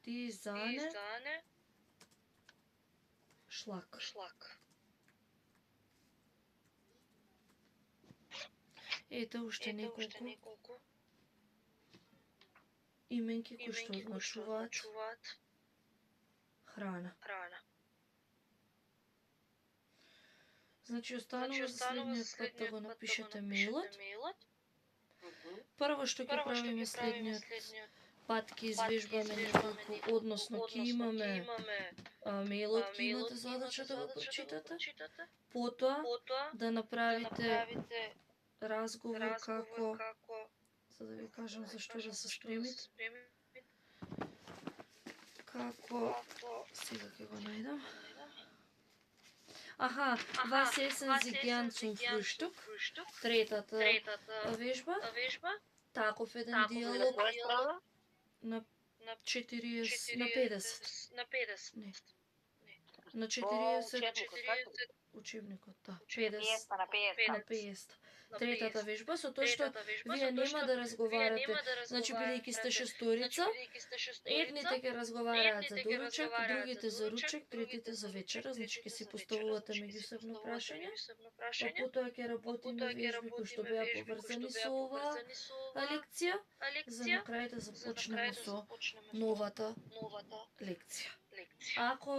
[SPEAKER 2] Ди зане шлак. Ете уште неколку именки кои што означуваат храна. Значи останува за следниот пат да го напишете мејлот. Прво што ќе правиме следниот пат ќе извежбаме неколку, односно ќе имаме мејлот, ќе имате задача да го прочитате. Потоа да направите разговор како, за да ви кажам зашто да се спремите. Како, сега ќе го најдам. Аха, was essen Sie gern zum Frühstück? Третата вежба. Таков еден диалог на 40 на 50. Не. На 40 учебникот, да. 50 на 50. Третата вежба со тоа што вие нема да разговарате, значи бидејќи сте шесторица, едните ќе разговараат за доручек, другите за ручек, третите за вечера, значи ќе си поставувате меѓусебно прашање, а потоа ќе работиме вежби кои што беа поврзани со оваа лекција, за на крај да започнеме со новата лекција. Ако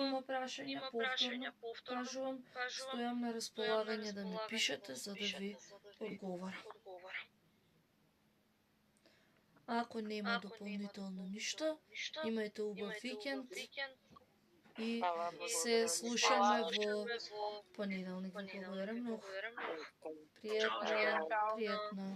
[SPEAKER 2] има прашања, повторно кажувам, стојам на располагање да ми пишете за да ви одговорам. Ако нема дополнително ништо, имајте убав викенд и се слушаме во понеделник. Ви благодарам многу. Пријатно.